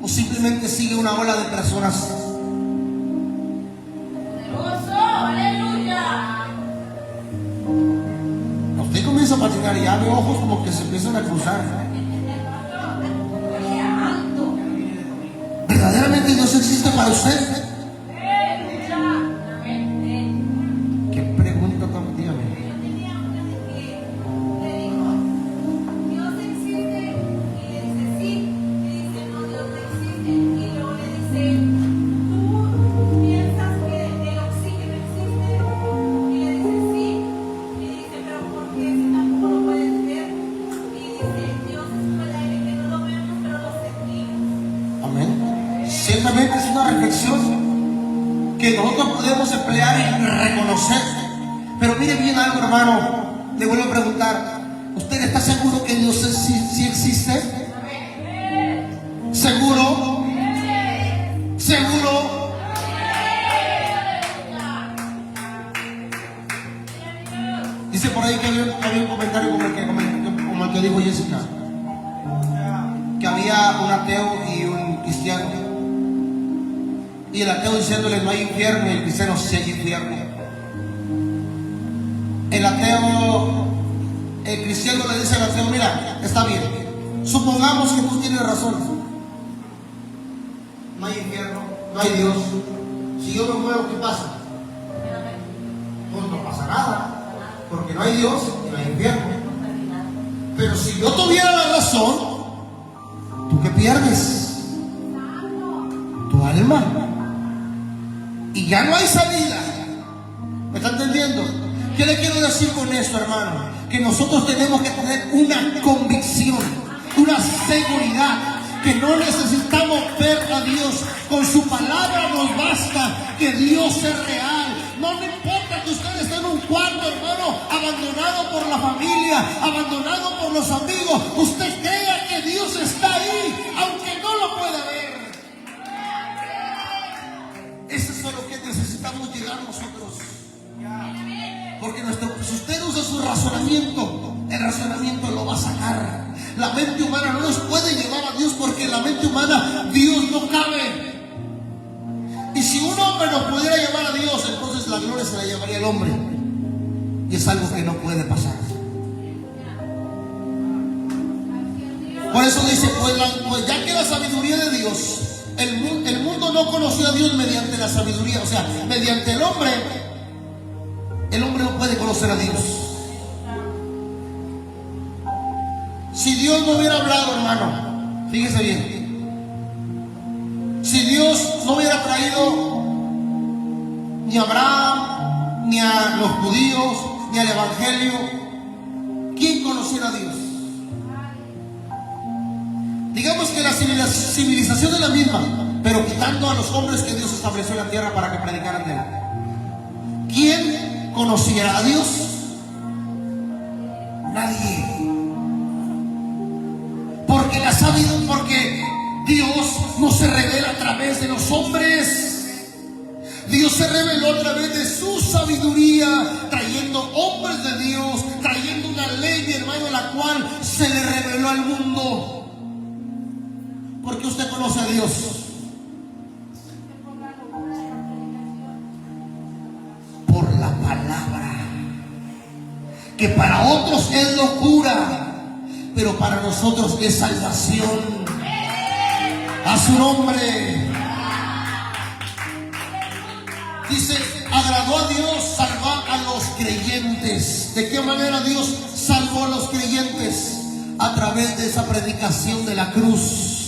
¿O simplemente sigue una ola de personas? Usted comienza a patinar y abre ojos como que se empiezan a cruzar. ¿Verdaderamente Dios existe para usted? ¿Qué pregunta tan tía? Ciertamente es una reflexión que nosotros podemos emplear y reconocer. Pero mire bien algo, hermano. Le vuelvo a preguntar, ¿usted está seguro que Dios sí existe? ¿Seguro? ¿Seguro? Dice por ahí que había un comentario como el que dijo Jessica, que había un ateo y un cristiano, y el ateo diciéndole no hay infierno, y el cristiano sí hay infierno. El cristiano le dice al ateo, mira, está bien, supongamos que tú tienes razón, no hay infierno, no hay Dios. Si yo me muevo, ¿qué pasa? Pues no pasa nada, porque no hay Dios y no hay infierno. Pero si yo tuviera la razón, ¿tú qué pierdes? Tu alma. Y ya no hay salida. ¿Me está entendiendo? ¿Qué le quiero decir con esto, hermano? Que nosotros tenemos que tener una convicción, una seguridad que no necesitamos ver a Dios. Con su palabra nos basta que Dios es real. No me importa que usted esté en un cuarto, hermano, abandonado por la familia, abandonado por los amigos. Usted crea que Dios está ahí, aunque no lo pueda ver. Eso es a lo que necesitamos llegar nosotros. Porque si usted usa su razonamiento, el razonamiento lo va a sacar. La mente humana no nos puede llevar a Dios, porque en la mente humana Dios no cabe. Y si un hombre no pudiera llevar a Dios, entonces la gloria se la llevaría el hombre. Y es algo que no puede pasar. Por eso dice, pues ya que la sabiduría de Dios, el mundo no conoció a Dios mediante la sabiduría, o sea, mediante el hombre no puede conocer a Dios. Si Dios no hubiera hablado, hermano, fíjese bien, si Dios no hubiera traído ni a Abraham, ni a los judíos, ni al evangelio, ¿quién conociera a Dios? Digamos que la civilización es la misma, pero quitando a los hombres que Dios estableció en la tierra para que predicaran de Él. ¿Quién conociera a Dios? Nadie. Porque Dios no se revela a través de los hombres. Dios se reveló a través de su sabiduría, trayendo hombres de Dios, trayendo una ley, mi hermano, la cual se le reveló al mundo. Porque usted conoce a Dios. Por la palabra, que para otros es locura, pero para nosotros es salvación. A su nombre. Dice, agradó a Dios salvar a los creyentes. ¿De qué manera Dios salvó a los creyentes? A través de esa predicación de la cruz.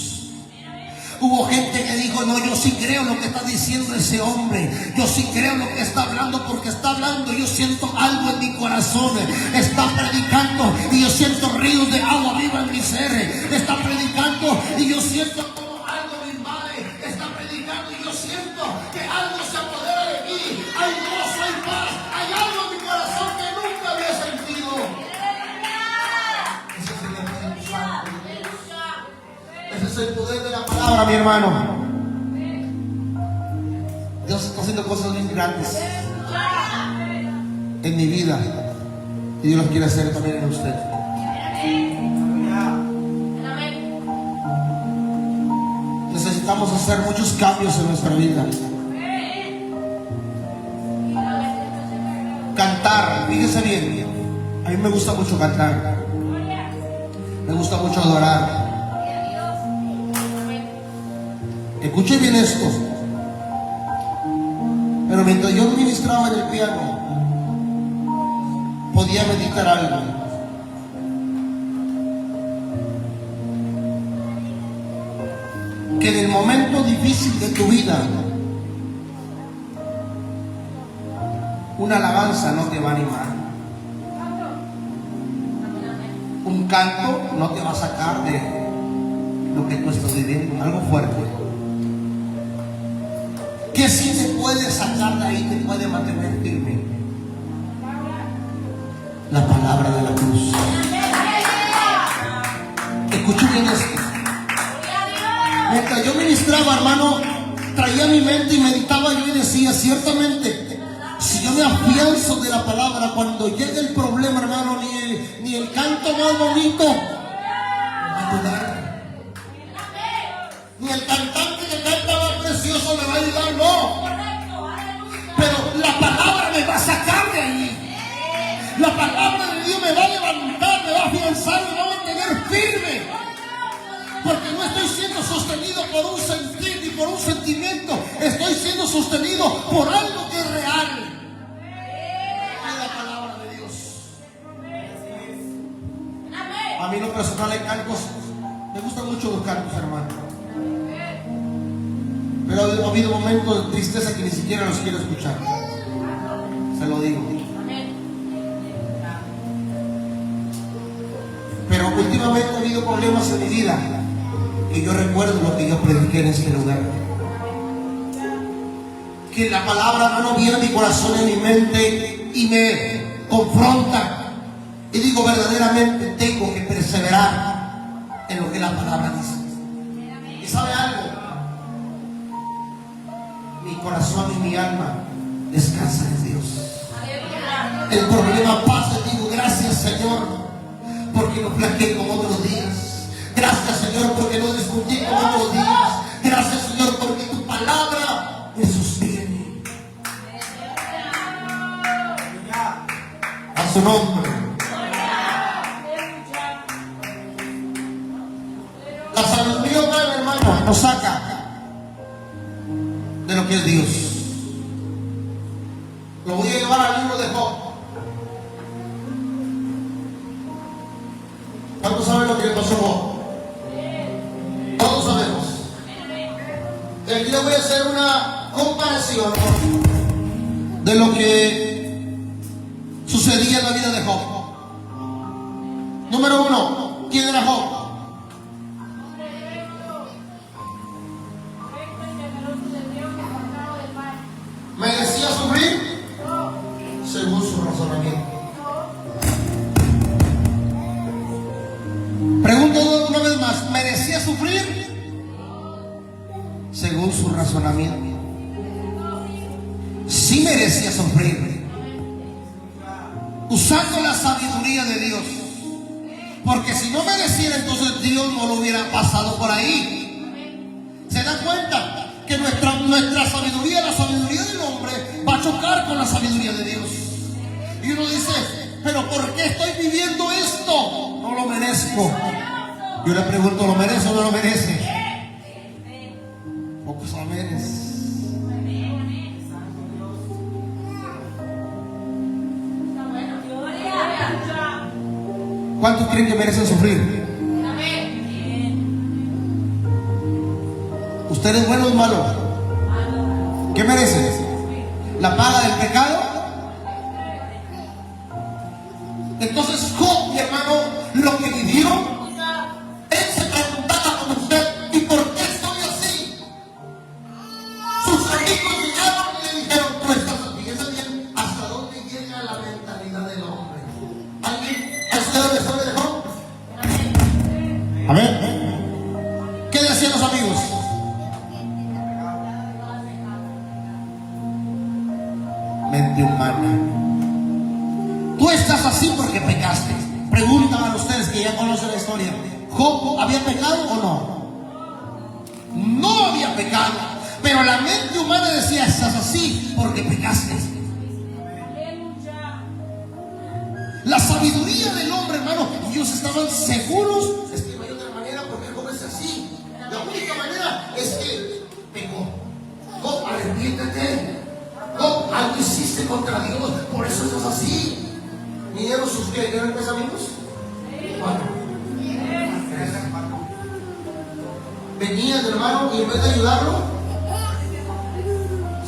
Hubo gente que dijo, no, yo sí creo lo que está diciendo ese hombre. Yo sí creo lo que está hablando, porque está hablando. Yo siento algo en mi corazón. Está predicando y yo siento ríos de agua viva en mi ser. Está predicando y yo siento como algo me invade. Está predicando y yo siento que algo se apodera de mí. Hay gozo, hay paz, hay algo en mi corazón que nunca había sentido. Ese es el Espíritu Santo. Ese es el poder de la palabra, mi hermano. Dios está haciendo cosas bien grandes en mi vida, y Dios las quiere hacer también en usted. Necesitamos hacer muchos cambios en nuestra vida. Cantar, fíjese bien, a mí me gusta mucho cantar, me gusta mucho adorar. Escuche bien esto. Pero mientras yo ministraba en el piano, podía meditar algo. Que en el momento difícil de tu vida, una alabanza no te va a animar. Un canto no te va a sacar de lo que tú estás viviendo. Algo fuerte. Que si te puede sacar de ahí, te puede mantener firme. La palabra de la cruz. Escuchen bien esto. Mientras yo ministraba, hermano, traía mi mente y meditaba yo y decía, ciertamente, si yo me afianzo de la palabra, cuando llegue el problema, hermano, ni el canto más bonito me va a ayudar. Ni el cantante que canta más precioso me va a ayudar, no. Pero la palabra me va a sacar de ahí. La palabra de Dios me va a levantar, me va a afianzar, me va a mantener firme. Porque no estoy siendo sostenido por un sentir ni por un sentimiento. Estoy siendo sostenido por algo que es real. Es la palabra de Dios. A mí en lo personal hay cantos. Me gustan mucho los cantos, hermano. Pero ha habido momentos de tristeza que ni siquiera los quiero escuchar. Se lo digo. Pero últimamente ha habido problemas en mi vida Y yo recuerdo lo que yo prediqué en este lugar. Que la palabra, hermano, viene a mi corazón, en mi mente, y me confronta. Y digo, verdaderamente tengo que perseverar en lo que la palabra dice. ¿Y sabe algo? Mi corazón y mi alma descansan en Dios. El problema pasa y digo, gracias, Señor, porque no flaqueé como otros días. Gracias, Señor, porque no discutí como otros días. Gracias, Señor, porque tu palabra me sostiene. A su nombre. La sabiduría humana, hermano, nos saca de lo que es Dios. Lo voy a llevar al libro de Job. ¿Cuántos saben lo que le pasó a Job? Todos sabemos. Y aquí les voy a hacer una comparación de lo que sucedía en la vida de Job. Número uno, ¿quién era Job? ¿Merecía sufrir? Según su razonamiento. Pregunto una vez más, ¿merecía sufrir? Según su razonamiento. Sí merecía sufrir, usando la sabiduría de Dios. Porque si no mereciera, entonces Dios no lo hubiera pasado por ahí. ¿Se da cuenta? Que nuestra sabiduría, la sabiduría del hombre, va a chocar con la sabiduría de Dios. Y uno dice, pero ¿por qué estoy viviendo esto? No lo merezco. Yo le pregunto, ¿lo merece o no lo merece? Pocos lo merecen. ¿Cuántos creen que merecen sufrir? ¿Usted es bueno o malo? ¿Qué merece? ¿La paga del pecado? Entonces Job, mi hermano, lo que vivió, él se preguntaba con usted, ¿y por qué estoy así? Sus amigos llegaron y le dijeron, tú estás, fíjense bien, hasta dónde llega la mentalidad del hombre. ¿Alguien ha estudiado la historia de Job? Amén. ¿Qué decían los amigos? Mente humana. Tú estás así porque pecaste. Preguntan a ustedes que ya conocen la historia, ¿Job había pecado o no? No había pecado, pero la mente humana decía, estás así porque pecaste. La sabiduría del hombre, hermano, ellos estaban seguros. Es que no hay otra manera porque Job es así. La única manera es que pecó. Job, arrepiéntete. No, algo hiciste contra Dios, por eso estás así. ¿Vinieron sus que eran mis amigos? Cuatro. Venían, hermano, y en vez de ayudarlo,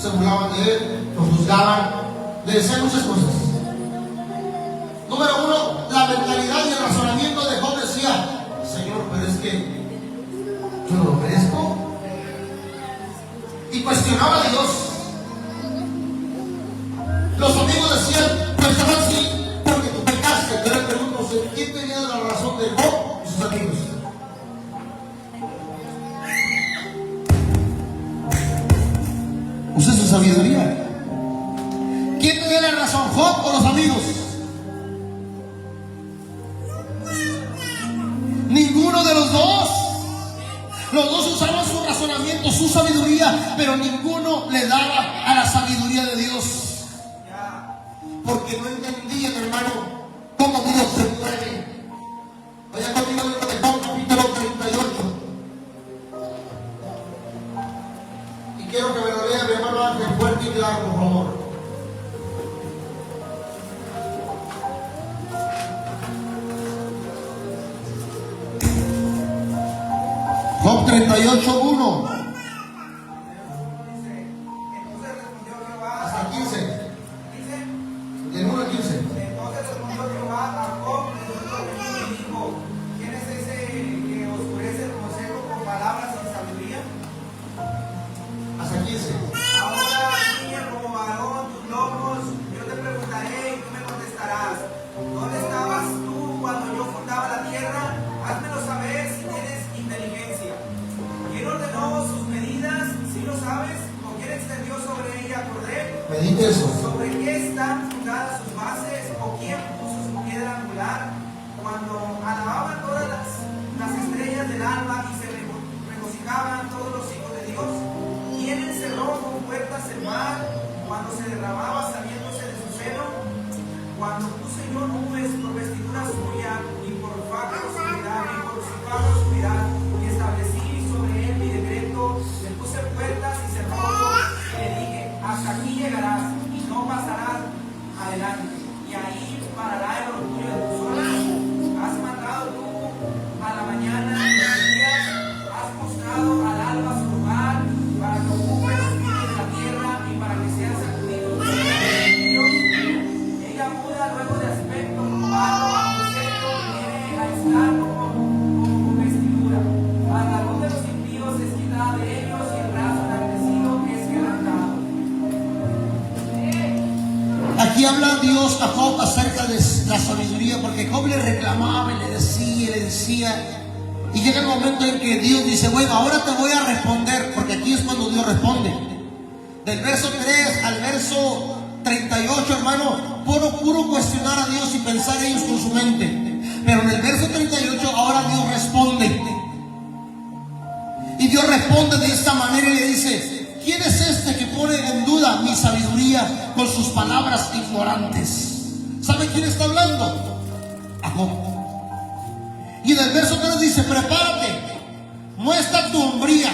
se burlaban de él, lo juzgaban, le decían muchas cosas. Número uno, la mentalidad y el razonamiento de Job decía, Señor, pero es que yo no lo merezco. Y cuestionaba a Dios. Los amigos decían, pues estás así porque tú pecaste. Yo le pregunto, ¿quién tenía la razón de Job y sus amigos? Use su sabiduría. ¿Quién tenía la razón, Job o los amigos? Ninguno de los dos. Los dos usaban su razonamiento, su sabiduría, pero ninguno le daba a la sabiduría de Dios. Porque no entendían, hermano, cómo Dios se mueve. Vaya conmigo al libro de Job, capítulo 38. Y quiero que me lo lea mi hermano Ángel, fuerte y claro, por favor. Job 38, 1. Hasta 15. Del 1 al 15. Entonces respondió Jehová a Job y dijo, ¿quién es ese que oscurece el consejo con palabras? repite eso. ¿Sobre qué están fundadas sus bases o quién puso su piedra angular? Cuando alababan todas las estrellas del alba y se regocijaban todos los hijos de Dios. ¿Quién encerró con puertas el mar cuando se derramaba saliéndose de su seno? Cuando puse yo nubes por vestidura suya y por faja oscuridad y por su faja oscuridad y establecí sobre él mi decreto, le puse puertas y cerrojos y le dije, hasta aquí llegarás y no pasarás adelante, y ahí parará el orgullo de tus ojos. Has mandado tú a la mañana y los días, has mostrado al alba su lugar para que ocupe los fines de la tierra y para que sean sacudidos los cielos. Ella muda luego de aspecto como barro bajo seco y viene a estar como vestidura. Mas la luz de los impíos es quitada de ellos y el brazo enaltecido es quebrantado. Aquí habla Dios a Job acerca de la sabiduría, porque Job le reclamaba y le decía, y llega el momento en que Dios dice, bueno, ahora te voy a responder, porque aquí es cuando Dios responde. Del verso 3 al verso 38, hermano, puro cuestionar a Dios y pensar ellos con su mente. Pero en el verso 38 ahora Dios responde. Y Dios responde de esta manera y le dice, ¿quién es este que pone en duda mi sabiduría con sus palabras ignorantes? ¿Sabe quién está hablando? A Job. Y en el verso 3 dice, prepárate, muestra tu hombría,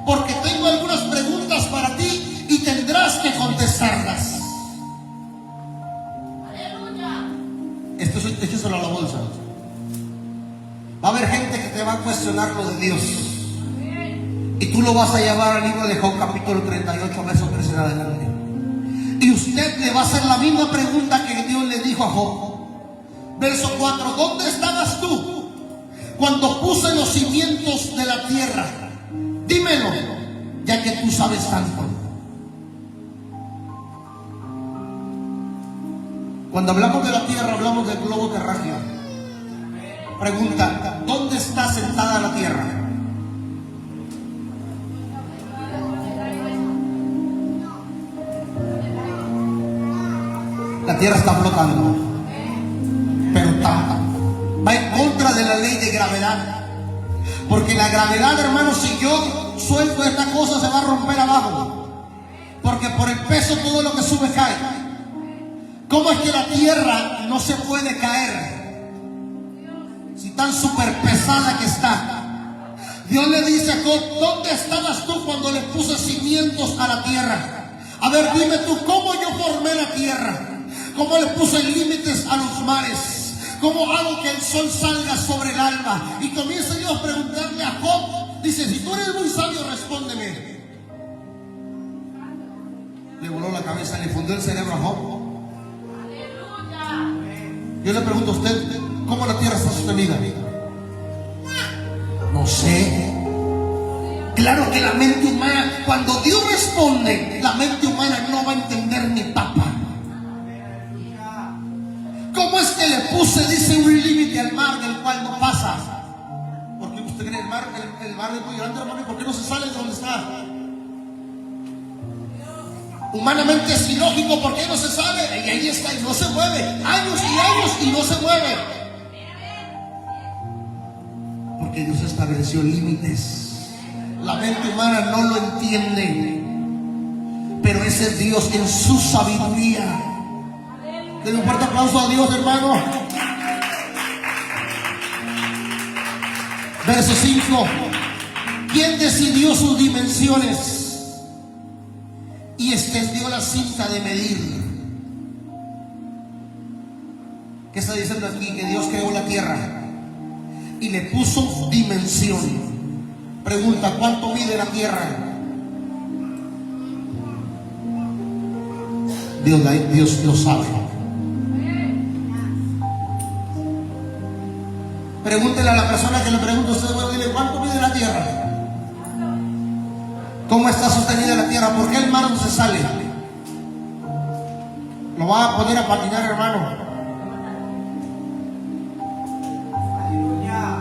porque tengo algunas preguntas para ti y tendrás que contestarlas. Aleluya. Écheselo a la bolsa. Va a haber gente que te va a cuestionar lo de Dios. Y tú lo vas a llevar al libro de Job capítulo 38, verso 3 en adelante. Y usted le va a hacer la misma pregunta que Dios le dijo a Job. Verso 4, ¿dónde estabas tú cuando puse los cimientos de la tierra? Dímelo, ya que tú sabes tanto. Cuando hablamos de la tierra, hablamos del globo terráqueo. Pregunta, ¿dónde está sentada la tierra? La tierra está flotando, pero va en contra de la ley de gravedad. Porque la gravedad, hermano, si yo suelto esta cosa, se va a romper abajo. Porque por el peso todo lo que sube cae. ¿Cómo es que la tierra no se puede caer? Si tan súper pesada que está. Dios le dice a Job, ¿dónde estabas tú cuando le puse cimientos a la tierra? A ver, dime tú, ¿cómo yo formé la tierra? ¿Cómo le puse límites a los mares? ¿Cómo hago que el sol salga sobre el alba? Y comienza Dios a preguntarle a Job. Dice, si tú eres muy sabio, respóndeme. Le voló la cabeza, le fundió el cerebro a Job. Yo le pregunto a usted, ¿cómo la tierra está sostenida? No sé. Claro que la mente humana, cuando Dios responde, la mente humana no va a entender ni papa. ¿Cómo es que le puse, dice, un límite al mar del cual no pasa? Porque usted cree el mar es muy grande, hermano, ¿y por qué no se sale de donde está? Humanamente es ilógico, ¿por qué no se sale? Y ahí está, y no se mueve. Años y años y no se mueve. Porque Dios estableció límites. La mente humana no lo entiende. Pero ese es Dios en su sabiduría. Denle un fuerte aplauso a Dios, hermano. Verso 5. ¿Quién decidió sus dimensiones y extendió la cinta de medir? ¿Qué está diciendo aquí? Que Dios creó la tierra y le puso dimensión. Pregunta, ¿cuánto mide la tierra? Dios lo sabe. Pregúntele a la persona que le pregunta a usted, bueno, dile, ¿cuánto mide la tierra? ¿Cómo está sostenida la tierra? ¿Por qué el mar no se sale? Lo va a poner a patinar, hermano. Aleluya.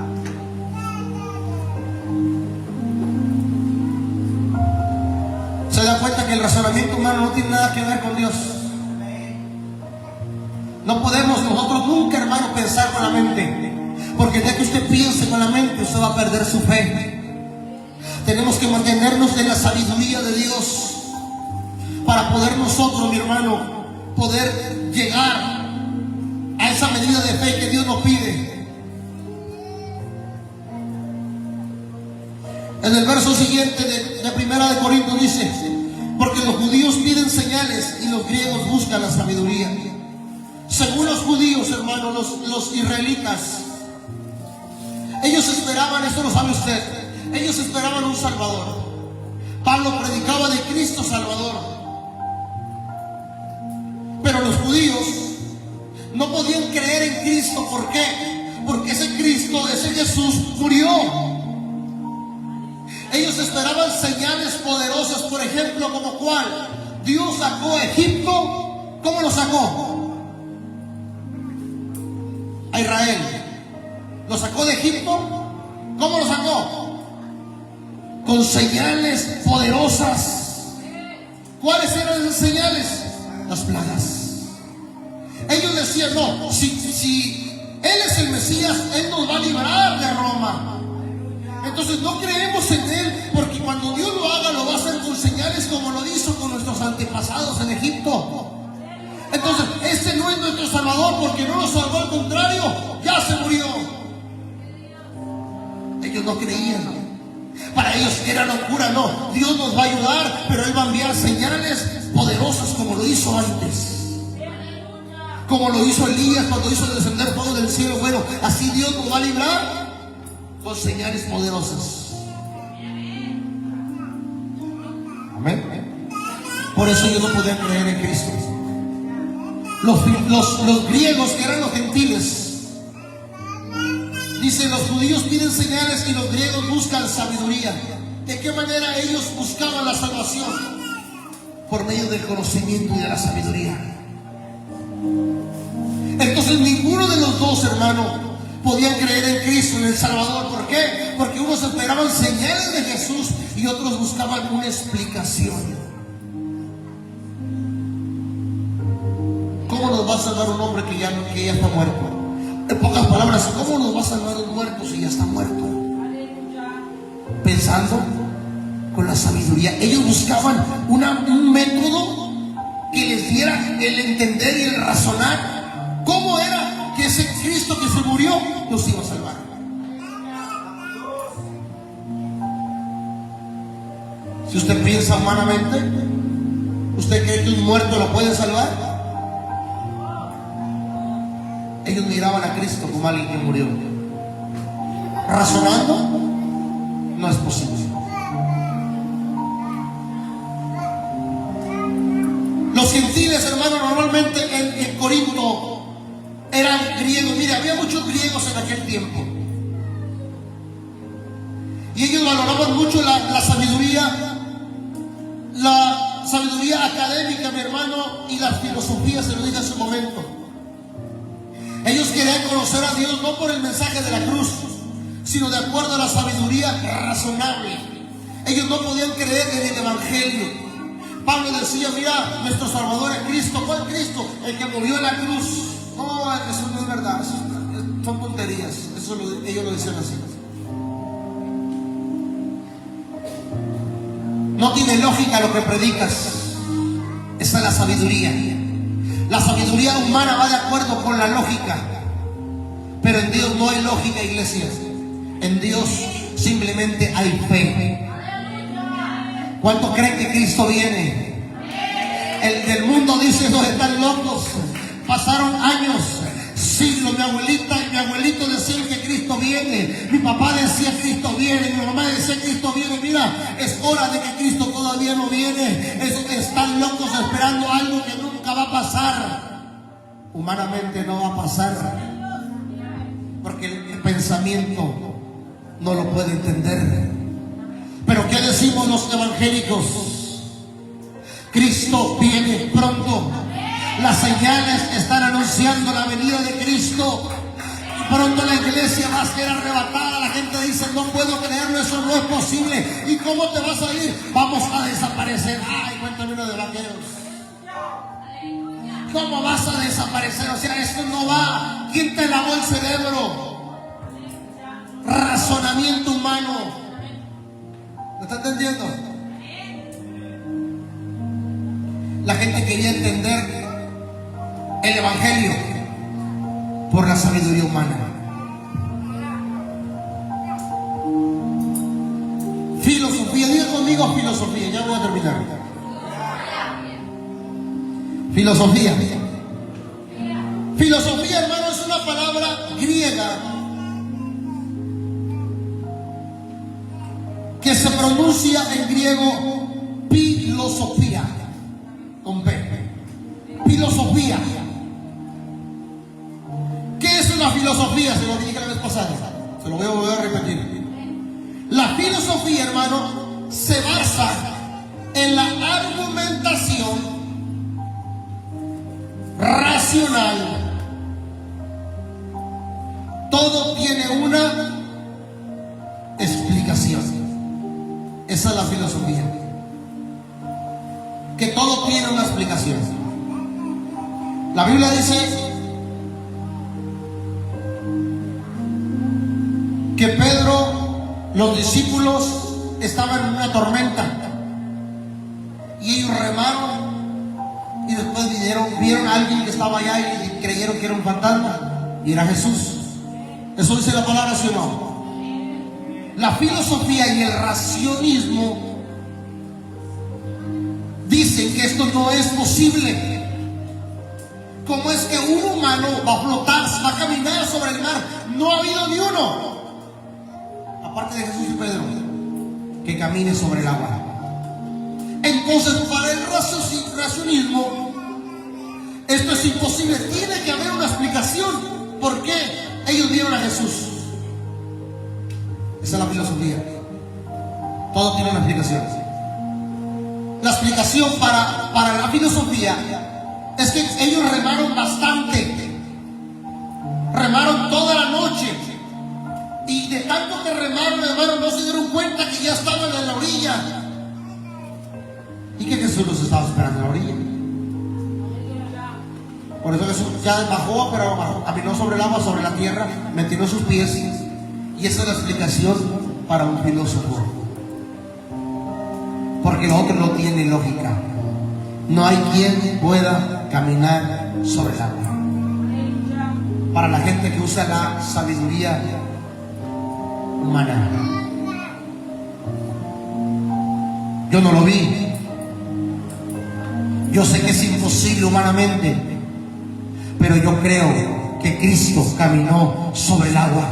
Se da cuenta que el razonamiento hermano, no tiene nada que ver con Dios. No podemos nosotros nunca, hermano, pensar con la mente, porque el día que usted piense con la mente, usted va a perder su fe. Tenemos que mantenernos en la sabiduría de Dios para poder nosotros, mi hermano, poder llegar a esa medida de fe que Dios nos pide. En el verso siguiente de Primera de Corintios dice: porque los judíos piden señales y los griegos buscan la sabiduría. Según los judíos, hermano, los israelitas, ellos esperaban, esto lo sabe usted, ellos esperaban un Salvador. Pablo predicaba de Cristo Salvador. Pero los judíos no podían creer en Cristo. ¿Por qué? Porque ese Cristo, ese Jesús murió. Ellos esperaban señales poderosas, por ejemplo, como cuál. Dios sacó a Egipto. ¿Cómo lo sacó? A Israel. ¿Lo sacó de Egipto? ¿Cómo lo sacó? Con señales poderosas. ¿Cuáles eran esas señales? Las plagas. Ellos decían: no, si Él es el Mesías, Él nos va a librar de Roma. Entonces no creemos en Él, porque cuando Dios lo haga, lo va a hacer con señales como lo hizo con nuestros antepasados en Egipto. Entonces este no es nuestro Salvador, porque no nos salvó, al contrario, ya se murió. Ellos no creían. Para ellos era locura. No, Dios nos va a ayudar, pero Él va a enviar señales poderosas como lo hizo antes, como lo hizo Elías cuando hizo descender fuego del cielo. Bueno, así Dios nos va a librar con señales poderosas. Amén. Por eso ellos no podían creer en Cristo. Los griegos, que eran los gentiles, dice: los judíos piden señales y los griegos buscan sabiduría. ¿De qué manera ellos buscaban la salvación? Por medio del conocimiento y de la sabiduría. Entonces ninguno de los dos, hermanos, podían creer en Cristo, en el Salvador. ¿Por qué? Porque unos esperaban señales de Jesús y otros buscaban una explicación. ¿Cómo nos va a salvar un hombre que ya está muerto? En pocas palabras, ¿cómo nos va a salvar un muerto si ya está muerto? Pensando con la sabiduría. Ellos buscaban un método que les diera el entender y el razonar cómo era que ese Cristo que se murió los iba a salvar. Si usted piensa humanamente, ¿usted cree que un muerto lo puede salvar? Ellos miraban a Cristo como alguien que murió. Razonando, no es posible. Los gentiles, hermanos, normalmente en Corinto eran griegos. Mire, había muchos griegos en aquel tiempo. Y ellos valoraban mucho la sabiduría académica, mi hermano, y la filosofía, se lo dije en su momento. Ellos querían conocer a Dios no por el mensaje de la cruz, sino de acuerdo a la sabiduría razonable. Ellos no podían creer en el Evangelio. Pablo decía: mira, nuestro Salvador es Cristo. ¿Cuál Cristo? El que murió en la cruz. No, eso no es verdad. Eso son tonterías. Ellos lo decían así. No tiene lógica lo que predicas. Esa es la sabiduría. La sabiduría humana va de acuerdo con la lógica, pero en Dios no hay lógica, iglesia. En Dios simplemente hay fe. ¿Cuántos creen que Cristo viene? El del mundo dice: no, están locos. Pasaron años, siglos. Mi abuelita y mi abuelito decían que Cristo viene. Mi papá decía: Cristo viene. Mi mamá decía: Cristo viene. Mira, es hora de que Cristo todavía no viene. Están locos esperando algo que nunca va a pasar. Humanamente no va a pasar, porque el pensamiento no lo puede entender. Pero ¿qué decimos los evangélicos? Cristo viene pronto. Las señales están anunciando la venida de Cristo. Pronto la iglesia va a ser arrebatada. La gente dice, no puedo creerlo, eso no es posible. ¿Y cómo te vas a ir? Vamos a desaparecer. Ay, cuéntame uno de vaqueros. ¿Cómo vas a desaparecer? O sea, esto no va. ¿Quién te lavó el cerebro? Razonamiento humano. ¿Me está entendiendo? La gente quería entender el evangelio por la sabiduría humana. Filosofía, diga conmigo filosofía, ya voy a terminar. Filosofía. Filosofía, hermano, es una palabra griega que se pronuncia en griego filosofía, con P. Filosofía. ¿Qué es una filosofía? Se lo dije la vez pasada, se lo voy a volver a repetir. La filosofía, hermano, se basa en la argumentación racional. Todo tiene una explicación. Esa es la filosofía. Que todo tiene una explicación. La Biblia dice que Pedro, los discípulos estaban en una tormenta y ellos remaron y después vieron a alguien que estaba allá y creyeron que era un fantasma y era Jesús. Eso dice la palabra, ¿sí o no? La filosofía y el racionalismo dicen que esto no es posible. ¿Cómo es que un humano va a flotar, va a caminar sobre el mar? No ha habido ni uno, aparte de Jesús y Pedro, que camine sobre el agua. Entonces, para el racionalismo, esto es imposible. Tiene que haber una explicación. ¿Por qué ellos vieron a Jesús? Esa es la filosofía. Todo tiene una explicación. La explicación para la filosofía es que ellos remaron bastante. Remaron toda la noche. Y de tanto que remaron, hermano, no se dieron cuenta que ya estaban en la orilla. Y que Jesús los estaba esperando en la orilla. Por eso Jesús ya bajó, pero caminó sobre el agua, sobre la tierra, metió sus pies. Y esa es la explicación para un filósofo. Porque lo otro no tiene lógica. No hay quien pueda caminar sobre el agua. Para la gente que usa la sabiduría humana. Yo no lo vi. Yo sé que es imposible humanamente, pero yo creo que Cristo caminó sobre el agua.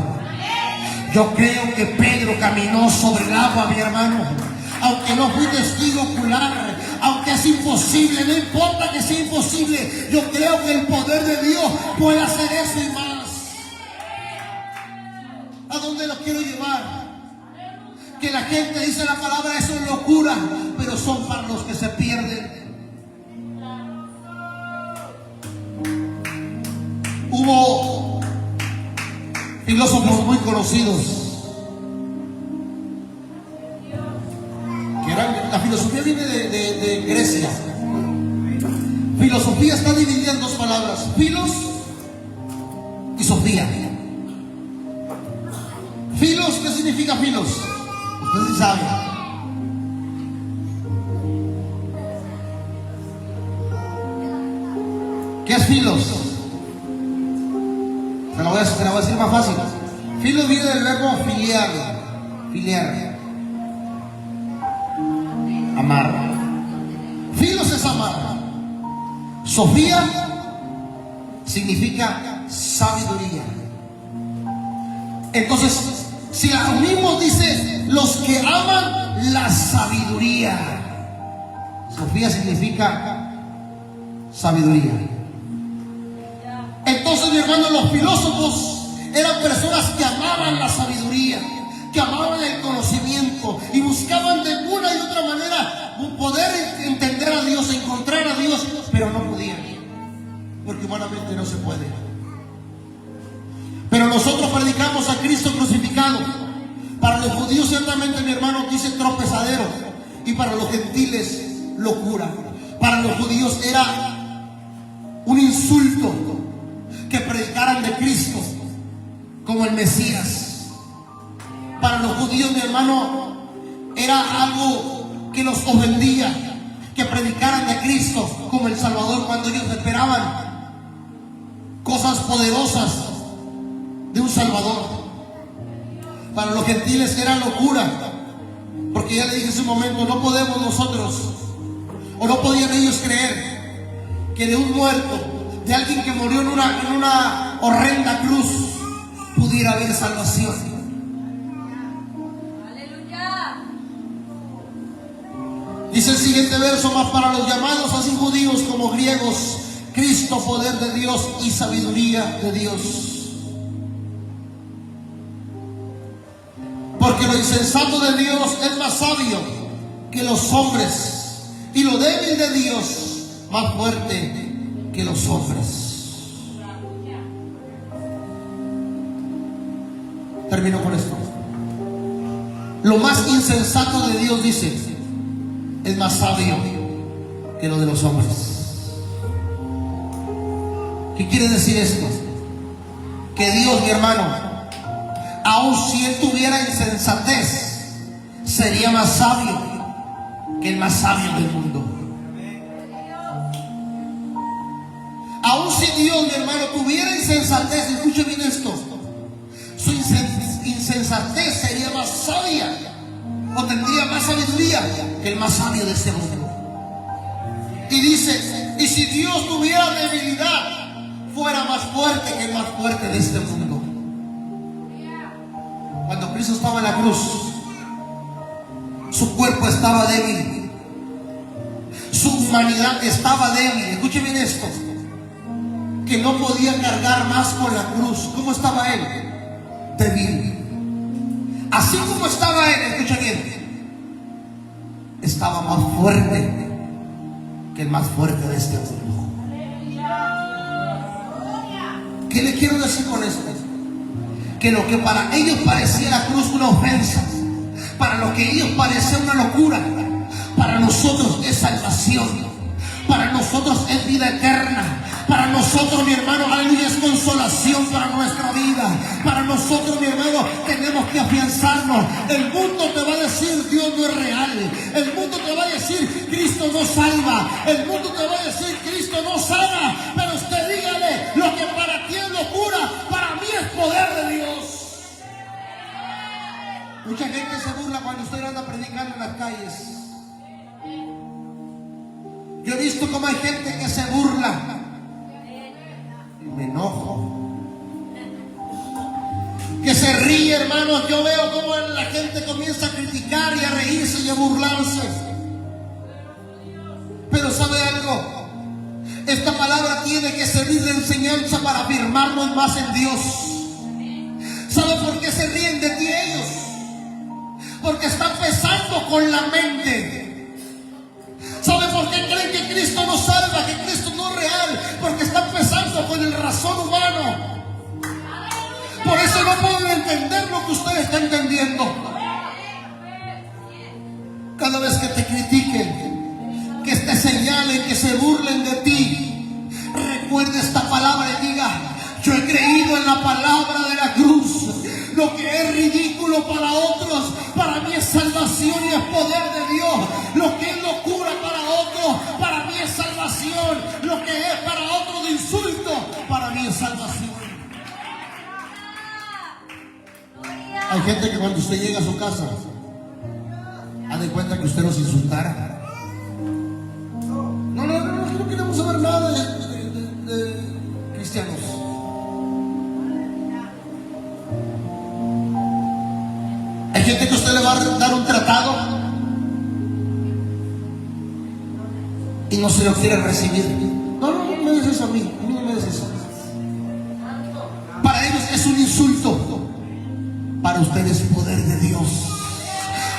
Yo creo que Pedro caminó sobre el agua, mi hermano. Aunque no fui testigo ocular, aunque es imposible, no importa que sea imposible, yo creo que el poder de Dios puede hacer eso y más. ¿A dónde lo quiero llevar? Que la gente dice la palabra, eso es locura, pero son para los que se pierden. Hubo filósofos muy conocidos que eran, la filosofía viene de Grecia. Filosofía está dividida en dos palabras, filos y sofía. Filos, ¿qué significa filos? Ustedes sí saben. ¿Qué es filos? Te la voy a decir más fácil. Filos viene del verbo filiar. Filiar. Amar. Filos es amar. Sofía significa sabiduría. Entonces, si la unimos, dice los que aman la sabiduría. Sofía significa sabiduría. Entonces, mi hermano, los filósofos eran personas que amaban la sabiduría, que amaban el conocimiento y buscaban de una y otra manera poder entender a Dios, encontrar a Dios, pero no podían, porque humanamente no se puede. Pero nosotros predicamos a Cristo crucificado. Para los judíos ciertamente, mi hermano, dice tropezadero, y para los gentiles locura. Para los judíos era un insulto que predicaran de Cristo como el Mesías. Para los judíos, mi hermano, era algo que los ofendía, que predicaran de Cristo como el Salvador, cuando ellos esperaban cosas poderosas de un Salvador. Para los gentiles era locura, porque ya le dije hace un momento, no podemos nosotros, o no podían ellos creer que de un muerto, de alguien que murió en una horrenda cruz, pudiera haber salvación. Aleluya. Dice el siguiente verso: más para los llamados, así judíos como griegos, Cristo, poder de Dios y sabiduría de Dios. Porque lo insensato de Dios es más sabio que los hombres, y lo débil de Dios más fuerte que los hombres. Termino con esto. Lo más insensato de Dios, dice, es más sabio que lo de los hombres. ¿Qué quiere decir esto? Que Dios, mi hermano, aun si él tuviera insensatez, sería más sabio que el más sabio del mundo. Aun si Dios, mi hermano, tuviera insensatez, escuche bien esto, su insensatez sería más sabia, o tendría más sabiduría que el más sabio de este mundo. Y dice, y si Dios tuviera debilidad, fuera más fuerte que el más fuerte de este mundo. Cuando Cristo estaba en la cruz, su cuerpo estaba débil, su humanidad estaba débil. Escuche bien esto, que no podía cargar más con la cruz. ¿Cómo estaba él? Débil. Así como estaba él, escucha bien, estaba más fuerte que el más fuerte de este mundo. ¿Qué le quiero decir con esto? Que lo que para ellos parecía la cruz una ofensa, para lo que ellos parecía una locura, para nosotros es salvación, para nosotros es vida eterna, para nosotros, mi hermano, aleluya, es consolación para nuestra vida. Para nosotros, mi hermano, tenemos que afianzarnos. El mundo te va a decir Dios no es real, el mundo te va a decir Cristo no salva, el mundo te va a decir Cristo no sana, pero usted dígale, lo que para ti es locura, para mí es poder de Dios. Mucha gente se burla cuando usted anda predicando en las calles. Yo he visto cómo hay gente que se burla. Me enojo. Que se ríe, hermanos. Yo veo cómo la gente comienza a criticar y a reírse y a burlarse. Pero ¿sabe algo? Esta palabra tiene que servir de enseñanza para afirmarnos más en Dios. ¿Sabe por qué se ríen de ti ellos? Porque están pensando con la mente. ¿Sabe por qué creen que Cristo no salva, que Cristo no es real? Porque están pensando con el razón humano. Por eso no pueden entender lo que usted está entendiendo. Cada vez que te critiquen, que te señalen, que se burlen de ti, recuerda esta palabra y diga: yo he creído en la palabra de la cruz. Lo que es ridículo para otros, para mí es salvación y es poder de Dios. Lo que es locura para otros, para mí es salvación. Lo que es para otros de insulto, para mí es salvación. Hay gente que cuando usted llega a su casa, haz de cuenta que usted los insultara. No queremos saber nada de cristianos. Hay gente que usted le va a dar un tratado y no se lo quiere recibir. No me des eso a mí no me des eso. Para ellos es un insulto. Para ustedes es poder de Dios.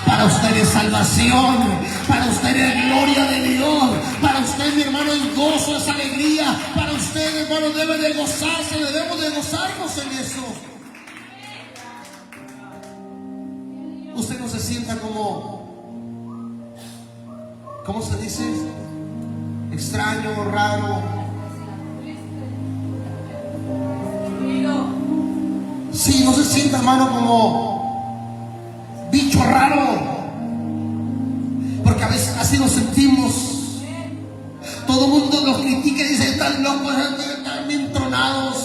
Para usted es salvación. Para usted es gloria de Dios. Para usted, mi hermano, es gozo, es alegría. Para usted, hermano, debe de gozarse. Debemos de gozarnos en eso. sienta como, ¿cómo se dice? Extraño, raro. Sí, no se sienta, hermano, como bicho raro, porque a veces así nos sentimos. Todo el mundo los critica y dice: están locos, están bien tronados.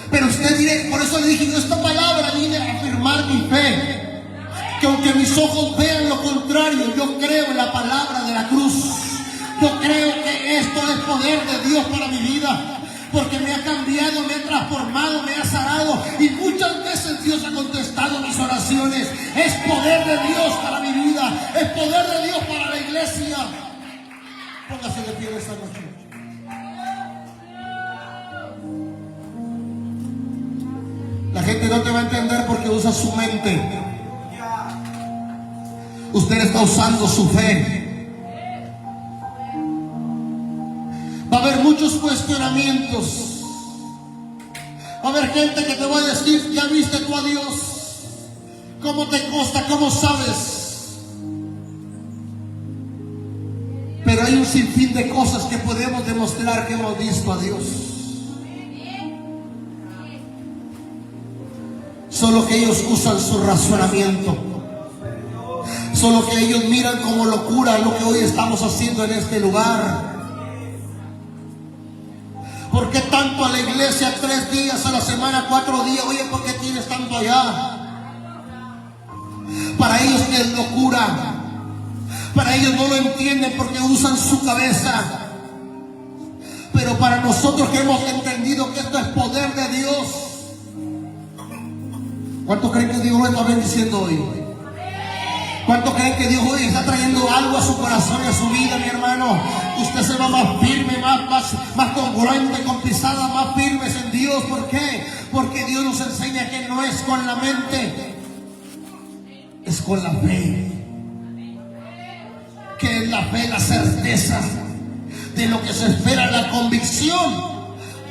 Pero usted dirá, por eso le dije: yo esta palabra vine a afirmar mi fe, que aunque mis ojos vean lo contrario, yo creo en la palabra de la cruz. Yo creo que esto es poder de Dios para mi vida, porque me ha cambiado, me ha transformado, me ha sanado, y muchas veces Dios ha contestado mis oraciones. Es poder de Dios para mi vida, es poder de Dios para la iglesia. Póngase de pie esta noche. La gente no te va a entender porque usa su mente. Usted está usando su fe. Va a haber muchos cuestionamientos. Va a haber gente que te va a decir: ¿ya viste tú a Dios? ¿Cómo te consta? ¿Cómo sabes? Pero hay un sinfín de cosas que podemos demostrar que hemos visto a Dios. Solo que ellos usan su razonamiento. Solo que ellos miran como locura lo que hoy estamos haciendo en este lugar. ¿Por qué tanto a la iglesia 3 días a la semana, 4 días? Oye, ¿por qué tienes tanto allá? Para ellos es locura. Para ellos no lo entienden porque usan su cabeza. Pero para nosotros que hemos entendido que esto es poder de Dios, ¿cuántos creen que Dios lo está bendiciendo hoy? ¿Cuántos creen que Dios hoy está trayendo algo a su corazón y a su vida, mi hermano? Usted se va más firme, más congruente, con pisadas más firmes en Dios. ¿Por qué? Porque Dios nos enseña que no es con la mente, es con la fe. Que es la fe, la certeza de lo que se espera, la convicción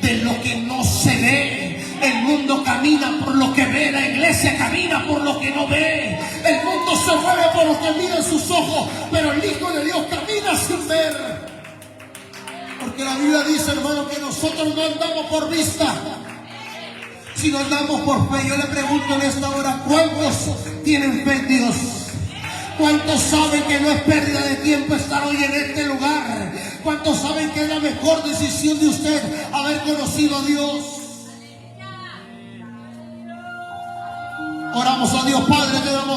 de lo que no se ve. El mundo camina por lo que ve, la iglesia camina por lo que no ve. El mundo se mueve por lo que mira en sus ojos, pero el Hijo de Dios camina sin ver. Porque la Biblia dice, hermano, que nosotros no andamos por vista, sino andamos por fe. Yo le pregunto en esta hora: ¿cuántos tienen fe en Dios? ¿Cuántos saben que no es pérdida de tiempo estar hoy en este lugar? ¿Cuántos saben que es la mejor decisión de usted haber conocido a Dios? Oramos a Dios. Padre, te damos